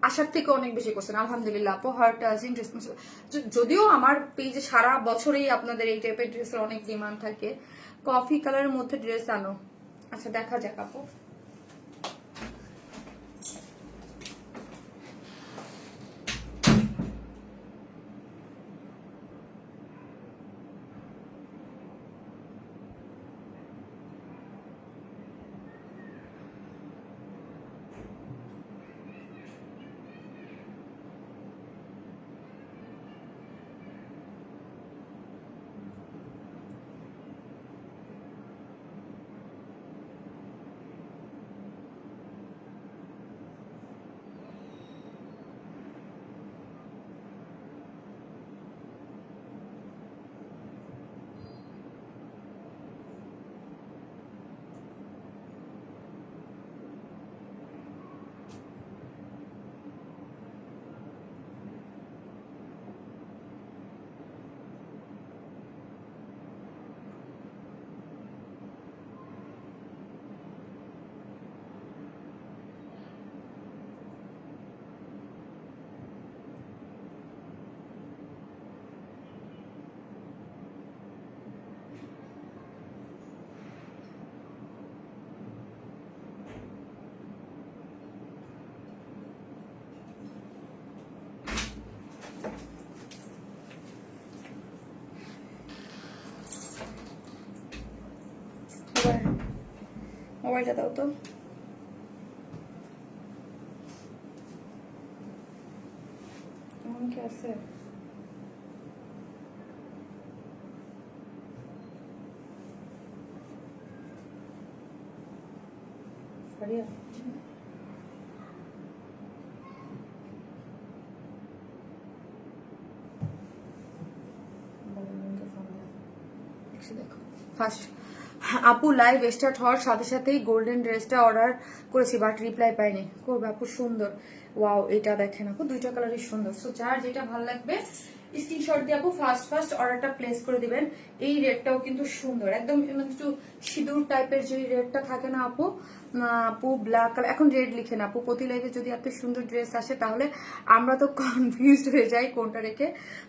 Speaker 1: আশার থেকে অনেক বেশি করছেন, আলহামদুলিল্লাহ আপু। হার্ট ইন্টারেস্ট, যদিও আমার পেজে সারা বছরেই আপনাদের এই টাইপের ড্রেসের অনেক ডিমান্ড থাকে। কফি কালারের মধ্যে ড্রেস আনো, আচ্ছা দেখা যাক আপু। মোবাইলটা দাও তো। এমন কি আছে? সারিয়া দেখো ফার্স্ট আপু লাইভ স্টার্ট হওয়ার সাথে সাথেই গোল্ডেন ড্রেসটা অর্ডার করেছি, বাট রিপ্লাই পাইনি। করবে আপু, সুন্দর। ওয়াও, এটা দেখেন আপু, দুইটা কালারই সুন্দর। সো যার যেটা ভালো লাগবে স্ক্রিনশট দিয়ে আপু ফার্স্ট অর্ডারটা প্লেস করে দিবেন। এই রেডটাও কিন্তু সুন্দর, একদম মানে একটু সিঁদুর টাইপের যে রেডটা থাকে না আপু, আপু ব্ল্যাক কালার। এখন রেড লিখে না আপু, প্রতি লাইভে যদি এত সুন্দর ড্রেস আসে তাহলে আমরা তো কনফিউজড হয়ে যাই কোনটা রেখে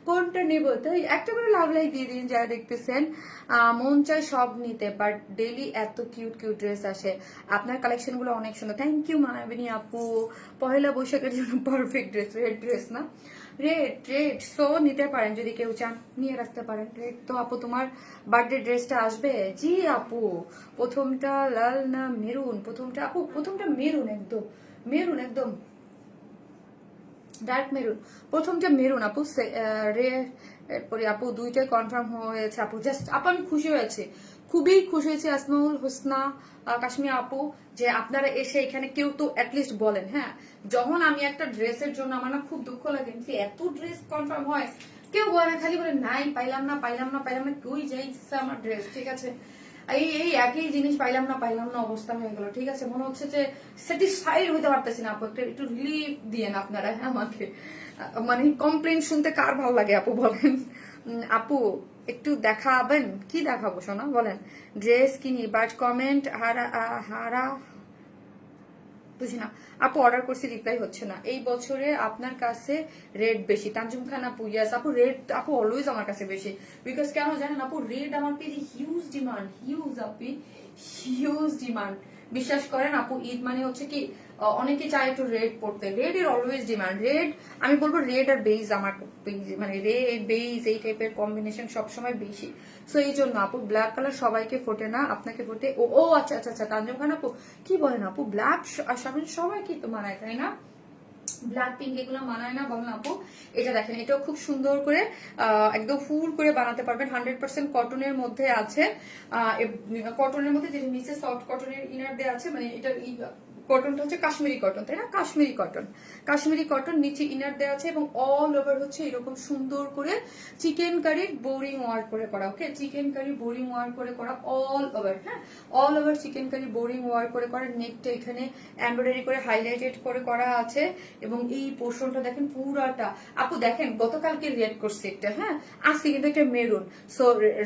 Speaker 1: কোনটা নেব। তাই একটা করে লাভ লাইক দিয়ে দিন যারা দেখতেছেন। মন চায় সব নিতে, বাট ডেইলি এত কিউট কিউট ড্রেস আসে। আপনার কালেকশন গুলো অনেক সুন্দর। থ্যাংক ইউ মায়াবিনী আপু। পহেলা বৈশাখের জন্য পারফেক্ট ড্রেস, রেড ড্রেস না, রেড সো নিতে পারেন, যদি কেউ চান নিয়ে রাখতে পারেন। রেড তো আপু তোমার বার্থডে ড্রেসটা আসবে। জি আপু, প্রথমটা লাল না মেরুন? প্রথমটা আপু, প্রথমটা মেরুন, একদম মেরুন, একদম ডার্ক মেরুন। প্রথমটা মেরুন আপু, এরপরে আপু দুইটাই কনফার্ম হয়েছে আপু। জাস্ট আপু আমি খুশি হয়েছে, খুবই খুশি হয়েছে আসমাউল হোসনা কাশ্মীর আপু, যে আপনারা এসে এখানে কেউ তো অ্যাটলিস্ট বলেন। হ্যাঁ, যখন আমি একটা ড্রেসের জন্য আমার না খুব দুঃখ লাগে যে এত ড্রেস কনফার্ম হয়, কেউ বলে খালি বলে নাই, পাইলাম না পাইলাম না পাইলাম না, কেউই যাইছে আমার ড্রেস। ঠিক আছে, এই এই একই জিনিস পাইলাম না অবস্থা হয়ে গেল। ঠিক আছে, মনে হচ্ছে যে স্যাটিসফাইড হইতে পারতেছি না আপু। একটু রিলিফ দিয়েন আপনারা আমাকে। মানে কমপ্লেন শুনতে কার ভালো লাগে আপু বলেন? আপু একটু দেখাবেন? কি দেখাবো সোনা বলেন? ড্রেস কিনি, বাট কমেন্ট হারা বুঝি না আপু। অর্ডার করছি, রিপ্লাই হচ্ছে না। এই বছরে আপনার কাছে রেড বেশি? তানজুম খান আপু, ইয়াস আপু, রেড আপু অলওয়েজ আমার কাছে বেশি। বিকজ কেন জানেন আপু, রেড আমার পেজে হিউজ ডিমান্ড, হিউজ আপি, হিউজ ডিমান্ড। বিশ্বাস করেন আপু, ঈদ মানে হচ্ছে কি অনেকে চায় একটু রেড পড়তে, রেড এর অলওয়েজ ডিমান্ড, রেড আমি বলবো রেড আর বেজ আমার মানে রেড বেজ এই টাইপের কম্বিনেশন সবসময় বেশি। সো এই জন্য আপু ব্ল্যাক কালার সবাইকে ফোটে না, আপনাকে ফোটে। ও ও আচ্ছা আচ্ছা আচ্ছা, তানজিম খান আপু কি বলেন আপু, ব্ল্যাক সবাইকে তো মানায় তাই না, ব্ল্যাক পিঙ্ক এগুলো মানায় না বলেন আপু। এটা দেখেন, এটাও খুব সুন্দর করে একদম ফুল করে বানাতে পারবেন, 100% কটনের মধ্যে আছে। কটনের মধ্যে যেটা নিচে সফট কটনের ইনার দেওয়া আছে, মানে এটা কটনটা হচ্ছে কাশ্মীরি কটন তাই না, কাশ্মীরি কটন, কাশ্মীরি কটন নিচে ইনার দেওয়া আছে এবং অল ওভার হচ্ছে এরকম সুন্দর করে চিকেন কারির বোরিং ওয়ার্ক করে করা। Okay, chikankari boring work করে করা অল ওভার, হ্যাঁ all over chikankari boring work করে করা। নেকটা এখানে এমব্রয়ডারি করে হাইলাইটেড করে করা আছে এবং এই পোর্শনটা দেখেন পুরাটা। আপু দেখেন গতকালকে রেড করছে একটা, হ্যাঁ আজকে কিন্তু একটা মেরুন। সো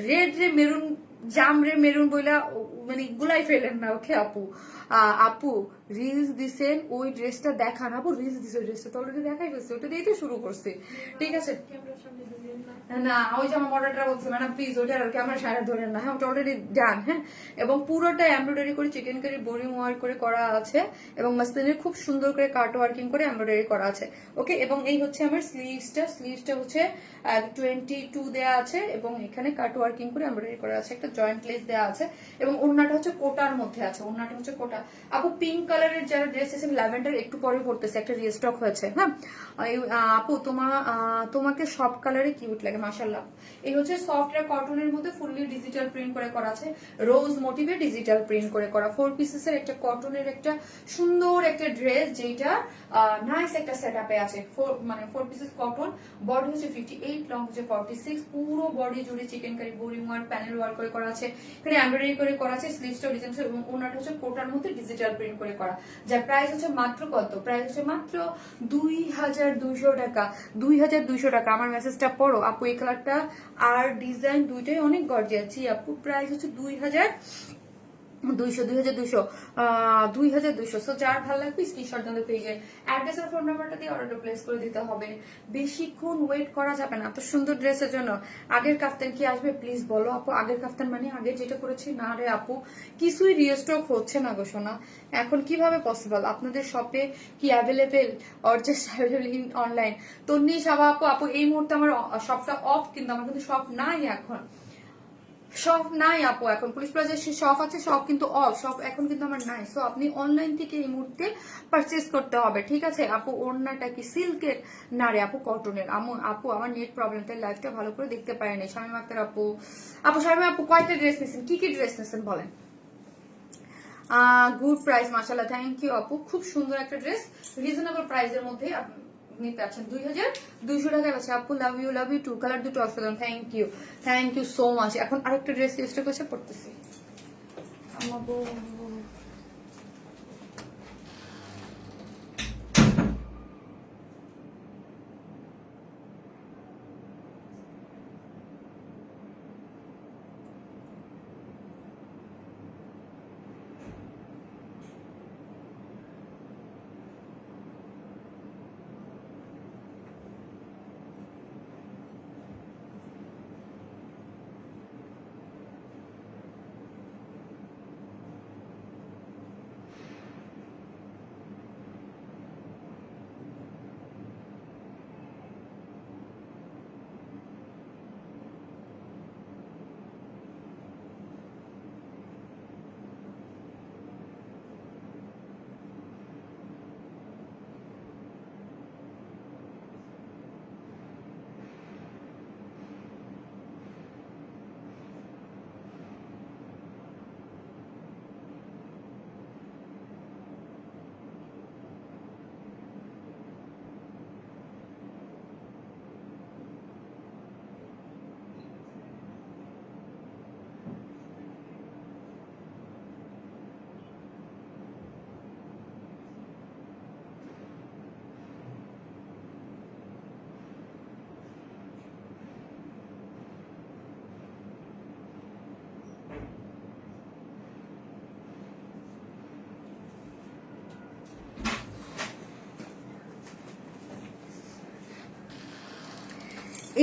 Speaker 1: রেড রে মেরুন, জাম রে মেরুন বইলা মানে গুলাই ফেলেন না। ওকে আপু, আপু রিলস দিছেন ওই ড্রেসটা দেখান। আপু রিলস দিছে ওই ড্রেসটা তো অলরেডি দেখাই গেছে, ওটা দিয়েই তো শুরু করছে। ঠিক আছে না, ওই যে আমার মডেলটা বলছে ম্যাডাম প্লিজ ওইটা আর ক্যামেরা সারা ধরেন না, হ্যাঁ ওটা অলরেডি ডান। হ্যাঁ, এবং পুরোটা এমব্রয়ডারি করে চিকেন কারি বোরিং ওয়ার্ক করে করা আছে এবং মাসলিনের খুব সুন্দর করে কাট ওয়ার্কিং করে এমব্রয়ডারি করা আছে। ওকে, এবং এই হচ্ছে আমার স্লিভসটা হচ্ছে 22 দেয়া আছে এবং এখানে কাট ওয়ার্কিং করে এমব্রয়ডারি করা আছে, একটা জয়েন্ট লেস দেওয়া আছে এবং ওড়নাটা হচ্ছে কোটার মধ্যে আছে, ওড়নাটা হচ্ছে কোটা। আপু পিঙ্ক কালারের যারা ড্রেস এসে ল্যাভেন্ডার একটু পরে পড়তেছে, একটা রিস্টক হয়েছে। হ্যাঁ আপু তোমাকে সব কালারে কিউট লাগে মাশাআল্লাহ। এই হচ্ছে সফট কটনের মধ্যে ফুললি ডিজিটাল প্রিন্ট করে করা আছে, রোজ মোটিভে ডিজিটাল প্রিন্ট করে করা 4 পিসেসের একটা কটনের একটা সুন্দর একটা ড্রেস, যেটা নাইস একটা সেটআপে আছে। মানে 4 পিসেস কটন, বডি হচ্ছে 58, লং হচ্ছে 46, পুরো বডি জুড়ে chikankari boring work panel work করে করা আছে, এখানে এমব্রয়ডারি করে করা আছে, স্লিভসটা ডিজাইন এবং ওনাটা হচ্ছে কোটার মধ্যে ডিজিটাল প্রিন্ট করে করা, যার প্রাইস হচ্ছে মাত্র কত, প্রাইস হচ্ছে মাত্র 2200 টাকা। 2200 টাকা। আমার মেসেজটা পড়ো আপু, এই কালারটা আর ডিজাইন দুইটাই অনেক গর্জিয়াস। জি আপু প্রাইস হচ্ছে 2200। সো যার ভালো লাগবে স্ক্রিনশট দিলে পেজে অ্যাড্রেস আর ফোন নাম্বারটা দিয়ে অর্ডার প্লেস করে দিতে হবে। বেশিক্ষণ ওয়েট করা যাবে না এত সুন্দর ড্রেসের জন্য। আগের কাফতান কি আসবে প্লিজ বলো আপু, আগের কাফতান মানে আগে যেটা করেছি না রে আপু, কিছুই রিস্টক হচ্ছে না গো সোনা। এখন কিভাবে পসিবল, আপনাদের শপে কি available or just available in online? Tonni Saba আপু এই মুহূর্তে আমার শপটা অফ, কিন্তু আমার কিন্তু শপ নাই এখন, শপ নাই আপু এখন। পুলিশ প্লাজার শপ আছে, শপ কিন্তু অফ, শপ এখন কিন্তু আমার নাই। সো আপনি অনলাইন থেকে এই মুহূর্তে পারচেস করতে হবে, ঠিক আছে আপু। ওড়নাটা কি সিল্কের না রে আপু, কটনের। আপু আমার নেট প্রবলেম, তাই লাইভটা ভালো করে দেখতে পারেনি। শামীম আক্তার আপু, শামীম আপু কয়টা ড্রেস নিয়েছেন, কি কি ড্রেস নিয়েছেন বলেন? গুড প্রাইস মাশাআল্লাহ, থ্যাংক ইউ আপু, খুব সুন্দর একটা ড্রেস, রিজনেবল প্রাইসের মধ্যে নিতে পারছেন। 2200 টাকায় আছে আপু। লাভ ইউ টু, কালার দুটো অসাধারণ, থ্যাংক ইউ সো মাচ। এখন আরেকটা ড্রেস চেষ্টা করছে পড়তেছি।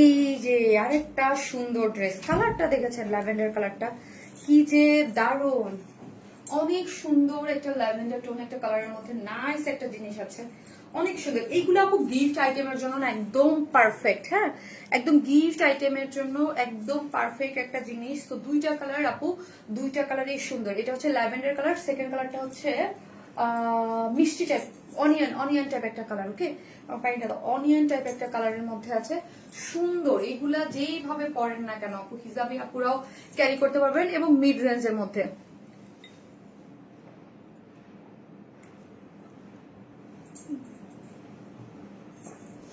Speaker 1: এই যে আরেকটা সুন্দর ড্রেস, কালারটা দেখেছেন ল্যাভেন্ডার কালারটা, কি যে দারুণ, অনেক সুন্দর একটা ল্যাভেন্ডার টোন একটা কালারের মধ্যে নাইস একটা জিনিস আছে, অনেক সুন্দর। এইগুলো আপু গিফট আইটেমের জন্য না একদম পারফেক্ট। হ্যাঁ, একদম গিফট আইটেমের জন্য একদম পারফেক্ট একটা জিনিস। তো দুইটা কালার আপু, দুইটা কালারই সুন্দর। এটা হচ্ছে ল্যাভেন্ডার কালার, সেকেন্ড কালারটা হচ্ছে মিষ্টি টাইপ, অনিয়ন টাইপ একটা কালার। ওকে, অনিয়ন টাইপ একটা কালারের মধ্যে আছে, সুন্দর। এগুলা যেইভাবে পরেন না কেন আপু, হিজাবি আপুরাও ক্যারি করতে পারবেন এবং মিড রেঞ্জের মধ্যে।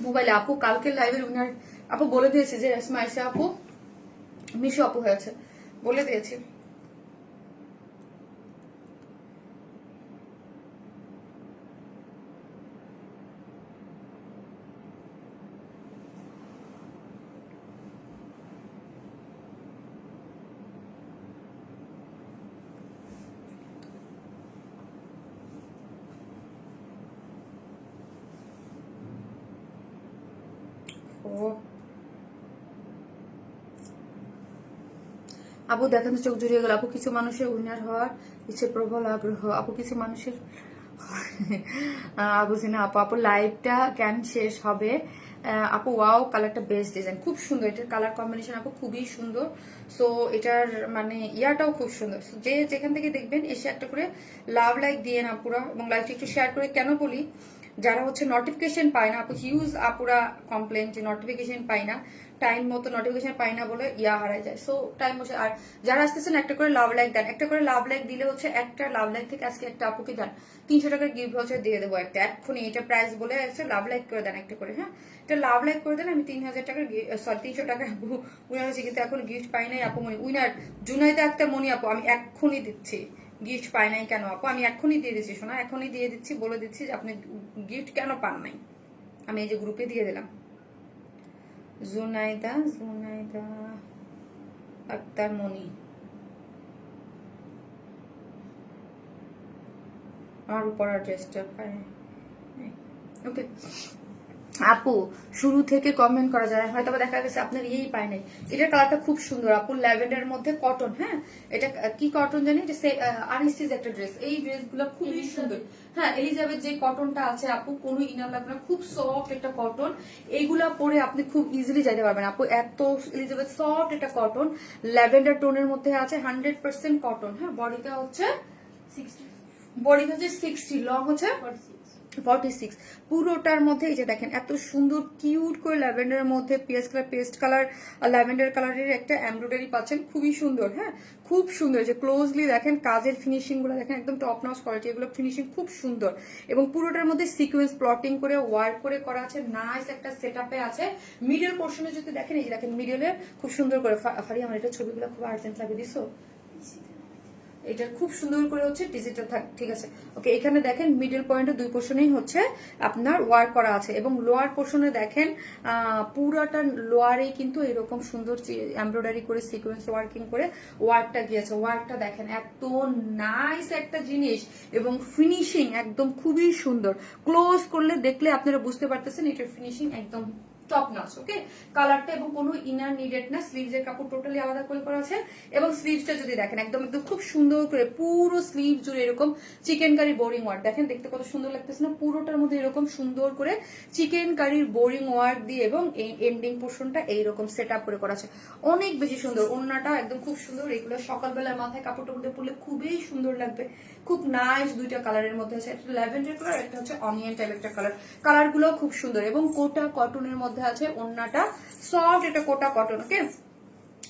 Speaker 1: মোবাইলে আপু কালকে লাইভের উইনার আপু বলে দিয়েছে যে রেশমা আয়েশা আপু মিশু আপু হয়েছে, বলে দিয়েছি। আপু দেখেন চোখ জুড়িয়ে গেল আপু। কিছু মানুষের উইনার হওয়ার ইচ্ছে, প্রবল আগ্রহ আপু। কিছু মানুষের আপু সিনা আপু, আপু লাইভটা কেন শেষ হবে আপু? ওয়াও, কালারটা বেস্ট ডিজাইন, খুব সুন্দর। এটার কালার কম্বিনেশন আপু খুবই সুন্দর। সো এটার মানে ইয়াটাও খুব সুন্দর। যে যেখান থেকে দেখবেন এসে একটা করে লাভ লাইক দিয়ে না আপুরা, এবং লাইকটা একটু শেয়ার করে। কেন বলি, যারা হচ্ছে নোটিফিকেশন পায় না আপু, হিউজ আপুরা কমপ্লেন যে নোটিফিকেশন পাই না, টাইম মতো নোটিফিকেশন পাই না বলে হারাই যায়। সো টাইম বসে। আর যারা আসতেছেন একটা করে লাভ লাইক দেন, একটা করে লাভ লাইক দিলে হচ্ছে একটা লাভ লাইক থেকে আজকে একটা আপুকে দেন 300 টাকার গিফট ভাউচার দিয়ে দেবো একটা এক্ষুনি। এটা প্রাইস বলে আছে, লাভ লাইক করে দেন একটা করে। হ্যাঁ, এটা লাভ লাইক করে দেন, আমি 3000 টাকার সরি 300 টাকার উইনার হয়েছে, কিন্তু এখন গিফট পাই নাই আপু। মনি উইনার জুনাইদা আক্তার মনি আপু, আমি এক্ষুনি দিচ্ছি। গিফট পাই নাই কেন আপু? আমি এখনই দিয়ে দিচ্ছি শোনা, এখনই দিয়ে দিচ্ছি, বলে দিচ্ছি যে আপনি গিফট কেন পান নাই। আমি এই যে গ্রুপে দিয়ে দিলাম। জুনাইদা আক্তার মনি, আমার উপর ড্রেসটা পাই। ওকে আপু, শুরু থেকে কমেন্ট করা যায়, হয়তো দেখা গেছে আপনার ইয়েই পায় নাই। এটার কালারটা খুব সুন্দর আপু, ল্যাভেন্ডার মধ্যে কটন। হ্যাঁ, এটা কি কটন জানি, এটা আনস্টিচ একটা ড্রেস। এই ড্রেসগুলো খুবই সুন্দর। হ্যাঁ, এলিজাবেথ যে কটনটা আছে আপু, কোনো ইনার লাগবে না, খুব সফট একটা কটন। এইগুলা পরে আপনি খুব ইজিলি যাইতে পারবেন আপু, এত এলিজাবেথ সফট একটা কটন, ল্যাভেন্ডার টোনের মধ্যে আছে, 100% কটন। হ্যাঁ, বডিটা হচ্ছে 60, লং হচ্ছে 46। পুরোটার মধ্যে এই যে দেখেন এত সুন্দর কিউট করে ল্যাভেন্ডারের মধ্যে পেস্ট কালার ল্যাভেন্ডার কালারের একটা এমব্রয়ডারি পাচ্ছেন, খুবই সুন্দর। হ্যাঁ, খুব সুন্দর। যে ক্লোজলি দেখেন কাজের ফিনিশিং গুলো দেখেন, একদম টপ নচ কোয়ালিটি, এগুলো ফিনিশিং খুব সুন্দর। এবং পুরোটার মধ্যে সিকোয়েন্স প্লটিং করে ওয়ার্ক করে করা আছে, নাইস একটা সেটআপে আছে। মিডল পোর্শনে যদি দেখেন, এই যে দেখেন মিডলে খুব সুন্দর করে ফারি, আমার এটা ছবিগুলো খুব আর্জেন্ট লাগে দিছো, এটা খুব সুন্দর করে হচ্ছে ডিজিটাল ঠিক আছে। ওকে, এখানে দেখেন মিডল পয়েন্টে দুই পোর্শনেই হচ্ছে আপনার ওয়ার্ক করা আছে, এবং লোয়ার পোর্শনে দেখেন পুরাটা লোয়ারেই কিন্তু এরকম সুন্দর এমব্রয়ডারি করে সিকোয়েন্স ওয়ার্কিং করে ওয়ার্কটা গিয়েছে। ওয়ার্কটা দেখেন এত নাইস একটা জিনিস, এবং ফিনিশিং একদম খুবই সুন্দর। ক্লোজ করলে দেখলে আপনারা বুঝতে পারতেছেন এটার ফিনিশিং একদম টপ নচ। ওকে, কালারটা এবং কোনো ইনার নিডেড না, স্লিভসের কাপড় টোটালি আলাদা করে করা আছে। এবং স্লিভসটা যদি দেখেন একদম খুব সুন্দর করে পুরো স্লিভ জুড়ে এরকম চিকেন কারি বোরিং ওয়ার্ক, দেখেন দেখতে কত সুন্দর লাগতেছে না। পুরোটার মধ্যে এরকম সুন্দর করে চিকেন কারির বোরিং ওয়ার্ক দিয়ে, এবং এই এন্ডিং পোর্শনটা এইরকম সেট আপ করে করা আছে, অনেক বেশি সুন্দর। ওড়নাটা একদম খুব সুন্দর। এগুলো সকালবেলার মাথায় কাপড়টা মধ্যে পরলে খুবই সুন্দর লাগবে, খুব নাইস। দুইটা কালারের মধ্যে আছে, একটা ল্যাভেন্ডার কালার, একটা হচ্ছে অনিয়ন টাইপ একটা কালার। কালারগুলো খুব সুন্দর, এবং কোটা কটনের মধ্যে আছে। ওড়নাটা সফট, এটা কোটা কটন। ওকে,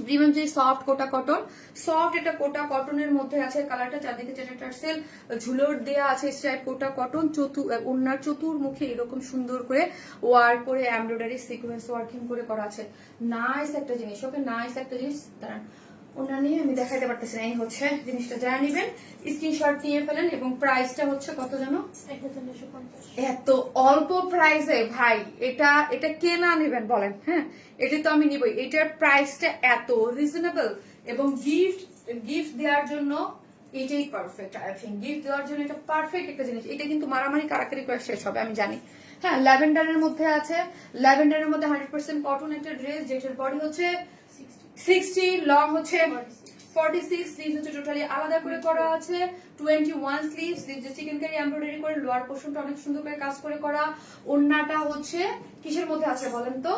Speaker 1: প্রিমিয়াম যে সফট কোটা কটন, সফট এটা কোটা কটনের মধ্যে আছে। কালারটা চারদিকে টার্সেল ঝুলোর দেয়া আছে, স্ট্রাইপ কোটা কটন। ওড়নার চতুর্মুখী এরকম সুন্দর করে ওয়ার্ক করে এমব্রয়ডারি সিকোয়েন্স ওয়ার্কিং করে করা আছে, নাইস একটা জিনিস। ওকে, নাইস একটা জিনিস। দাঁড়ান, ওনা নিয়ে আমি দেখাইতে পারতেছি না, এই হচ্ছে জিনিসটা। যারা নিবেন স্ক্রিনশট নিয়ে ফেলেন। এবং প্রাইসটা হচ্ছে কত জানো? 1950। এত অল্প প্রাইসে ভাই, এটা কে না নেবেন বলেন? হ্যাঁ, এটা তো আমি নিবই। এটার প্রাইসটা এত রিজনেবল, এবং গিফট দেওয়ার জন্য এটাই পারফেক্ট। আই থিঙ্ক গিফট দেওয়ার জন্য এটা পারফেক্ট একটা জিনিস। এটা কিন্তু মারামারি কারাকারি করে শেষ হবে আমি জানি। হ্যাঁ, ল্যাভেন্ডারের মধ্যে আছে, ল্যাভেন্ডারের মধ্যে 100% কটন একটা ড্রেস, যেটার বডি হচ্ছে 60, লং হচ্ছে 46 স্লিভস হচ্ছে টোটালি আলাদা করে করা আছে, 21 স্লিভস যে চিকেন কারি এমব্রয়ডারি করে লোয়ার পোর্শনটা অনেক সুন্দর করে কাজ করে করা। ওড়নাটা হচ্ছে কিসের মধ্যে আছে বলেন তো,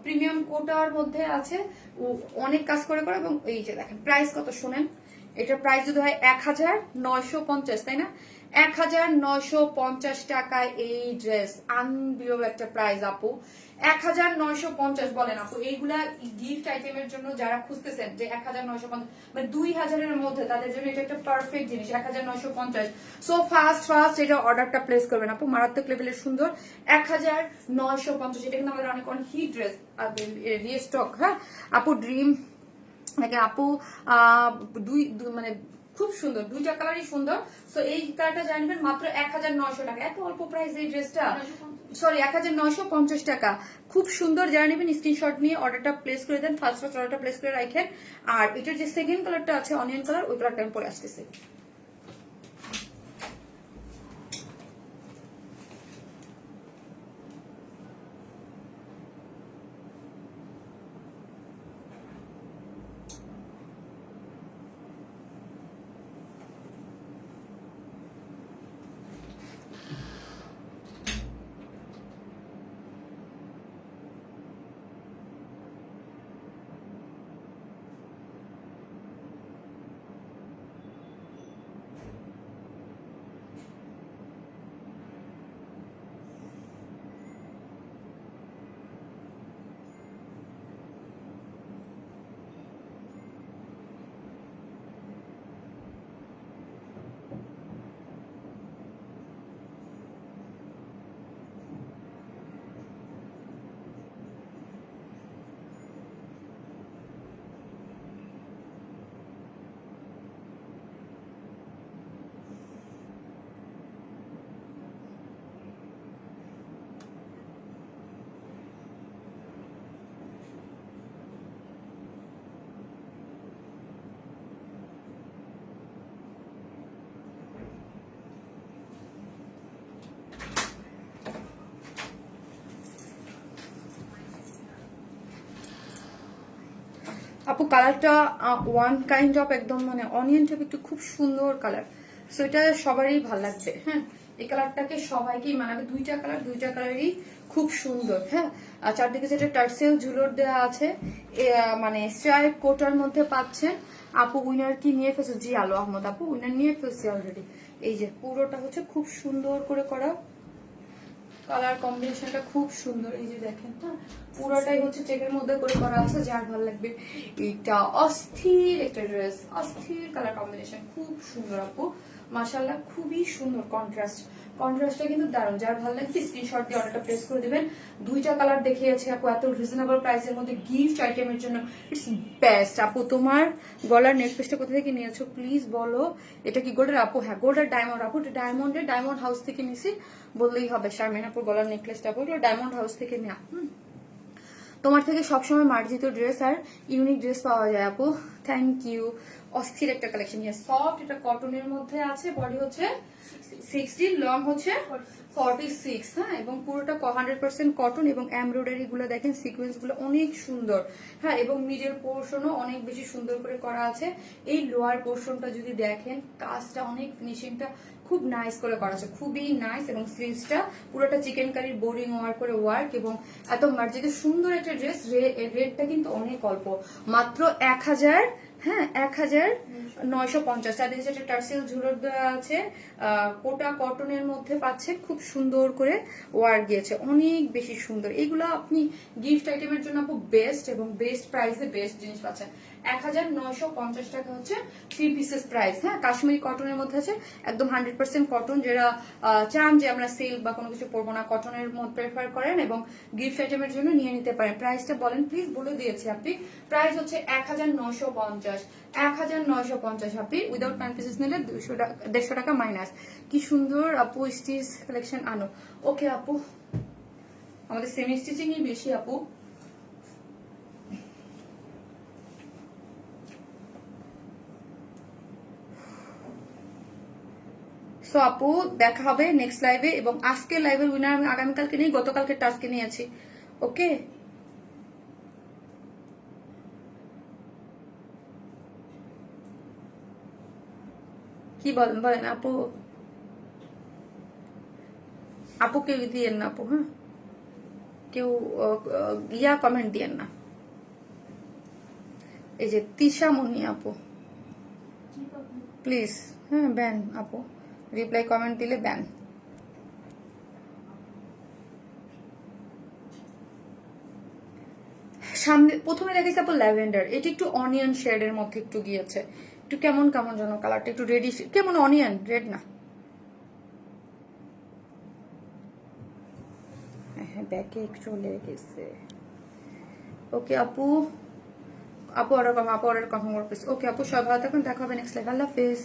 Speaker 1: প্রিমিয়াম কোটার মধ্যে আছে, অনেক কাজ করে করা। এবং এই যে দেখেন প্রাইস কত শোনেন, এটার প্রাইস যদি হয় 1950, তাই না? 1950 টাকায় এই ড্রেস, আনবিলিভেবল একটা প্রাইস আপু। 1950 বলেন আপু, এইগুলা গিফট আইটেমের জন্য যারা খুঁজতেছেন যে 1950 মানে 2000-এর মধ্যে, তাদের জন্য এটা একটা পারফেক্ট জিনিস। 1950, সো ফাস্ট এটা অর্ডারটা প্লেস করবেন আপু, মারাত্মক লেভেলের সুন্দর। 1950, এটা কিন্তু আমাদের অনেক হিট ড্রেস, রিস্টক। হ্যাঁ আপু, ড্রিম আপু মানে খুব সুন্দর, দুইটা কালারই সুন্দর। সো এই কালারটা জানবেন মাত্র 1900 টাকা, এত অল্প প্রাইস এই ড্রেসটা, সরি 1950 টাকা। খুব সুন্দর, যারা নেবেন স্ক্রিনশট নিয়ে অর্ডারটা প্লেস করে দেন, ফার্স্ট অর্ডারটা প্লেস করে রাখেন। আর এটার যে সেকেন্ড কালারটা আছে অনিয়ন কালার, ওই কালারটা আমি পরে আসতেছি। আপু কালারটা ওয়ান কাইন্ড অফ একদম মানে অনিয়ন টাইপ, একটু খুব সুন্দর কালার। সো এটা সবারই ভালো লাগবে। হ্যাঁ এই কালারটাকে সবাইকেই মানাবে, দুইটা কালারই খুব সুন্দর। হ্যাঁ আর চারদিকে যেটা টার্সেল ঝুলোর দেওয়া আছে, মানে স্ট্রাইপ কোটার মধ্যে পাচ্ছেন। আপু উইনার কি নিয়ে ফেলছে? জি আলো আহমদ আপু উইনার নিয়ে ফেলছে অলরেডি। এই যে পুরোটা হচ্ছে খুব সুন্দর করে করা, কালার কম্বিনেশনটা খুব সুন্দর। এই যে দেখেন, হ্যাঁ পুরোটাই হচ্ছে চেকের মধ্যে করে করা আছে, যার ভালো লাগবে। এটা অস্থির একটা ড্রেস, অস্থির কালার কম্বিনেশন, খুব সুন্দর আপু মাশাআল্লাহ, খুবই সুন্দর কন্ট্রাস্টটা কিন্তু দারুণ। যার ভালো লাগবে স্ক্রিনশট দিয়ে অর্ডারটা প্লেস করে দিবেন। দুইটা কালার দেখিয়েছি আপু এত রিজনেবল প্রাইসের মধ্যে গিফট আইটেমের জন্য, ইটস বেস্ট। আপু তোমার গলার নেকলেসটা কোথা থেকে নিয়েছো প্লিজ বলো? এটা কি গোল্ডের আপু? হ্যাঁ গোল্ডের ডায়মন্ড আপু, ডায়মন্ড হাউস থেকে নিছি বললেই হবে। শারমিন আপুর গলার নেকলেসটা আপু ডায়মন্ড হাউস থেকে নেওয়া। তোমার থেকে সবসময় মার্জিত ড্রেস আর ইউনিক ড্রেস পাওয়া যায় আপু, থ্যাংক ইউ। অস্থির একটা কালেকশন, সফট, এটা কটনের মধ্যে আছে, বডি হচ্ছে 16, লং হচ্ছে 46। হ্যাঁ এবং পুরোটা 100% কটন, এবং এমব্রয়ডারি গুলো দেখেন, সিকোয়েন্স গুলো অনেক সুন্দর। হ্যাঁ এবং মিডল পোর্শনও অনেক বেশি সুন্দর করে করা আছে। এই লোয়ার পোর্শনটা যদি দেখেন, কাজটা অনেক, ফিনিশিংটা খুব নাইস করে করা আছে, খুবই নাইস। এবং স্লিভসটা পুরোটা চিকেন কারির বোরিং ওয়ার্ক করে ওয়ার্ক, এবং এত মার্জিত সুন্দর একটা ড্রেস। রেটটা কিন্তু অনেক অল্প, মাত্র 1000, হ্যাঁ 1950। তাদের যেটা টার্সেল ঝুলোর দেওয়া আছে, কোটা কটনের মধ্যে পাচ্ছে, খুব সুন্দর করে ওয়ার্ক গিয়েছে, অনেক বেশি সুন্দর। এগুলো আপনি গিফট আইটেমের জন্য আপু বেস্ট, এবং বেস্ট প্রাইসে বেস্ট জিনিস পাচ্ছেন। 1950 টাকা হচ্ছে 3 পিসেস প্রাইস। হ্যাঁ কাশ্মীরি কটনের মধ্যে আছে, একদম 100% কটন। যারা চান যে আমরা সিল্ক বা কোনো কিছু পরবো না, কটনের মধ্যে প্রেফার করেন এবং গিফট আইটেমের জন্য নিয়ে নিতে পারেন। প্রাইসটা বলেন প্লিজ, বলে দিয়েছি আপনি। প্রাইস হচ্ছে 1950, 1950 আপনি উইদাউট প্যান্ট পিসেস নিলে 150 টাকা মাইনাস। কি সুন্দর আপু স্টিচ কালেকশন আনো। ওকে আপু, আমাদের সেমি স্টিচিংই বেশি আপু। সো আপু দেখা হবে নেক্সট লাইভে, এবং আজকে লাইভের উইনার আমি আগামীকালকে নিয়ে, গতকালকে টাস্কে নিয়েছি। ওকে কি বলেন বলেন আপু, আপু কেউ দিয়েন না আপু, হ্যাঁ কেউ ইয়া কমেন্ট দিয়েন না। এই যে তিশামণি আপু প্লিজ, হ্যাঁ ব্যান আপু, রিপ্লাই কমেন্ট দিলে ব্যান। সামনে প্রথমে দেখাইছে আপু ল্যাভেন্ডার, এটি একটু অনিয়ন শেডের মধ্যে একটু গিয়েছে, একটু কেমন কেমন যেন কালারটা, একটু রেডি, কেমন অনিয়ন রেড না। হ্যাঁ ব্যাকে চলে গেছে। ওকে আপু, আপু অর্ডার কনফার্ম করতেছি। ওকে আপু সবাই ভালো থাকুন, দেখা হবে নেক্সট লাইভ, আল্লাহ হাফেজ।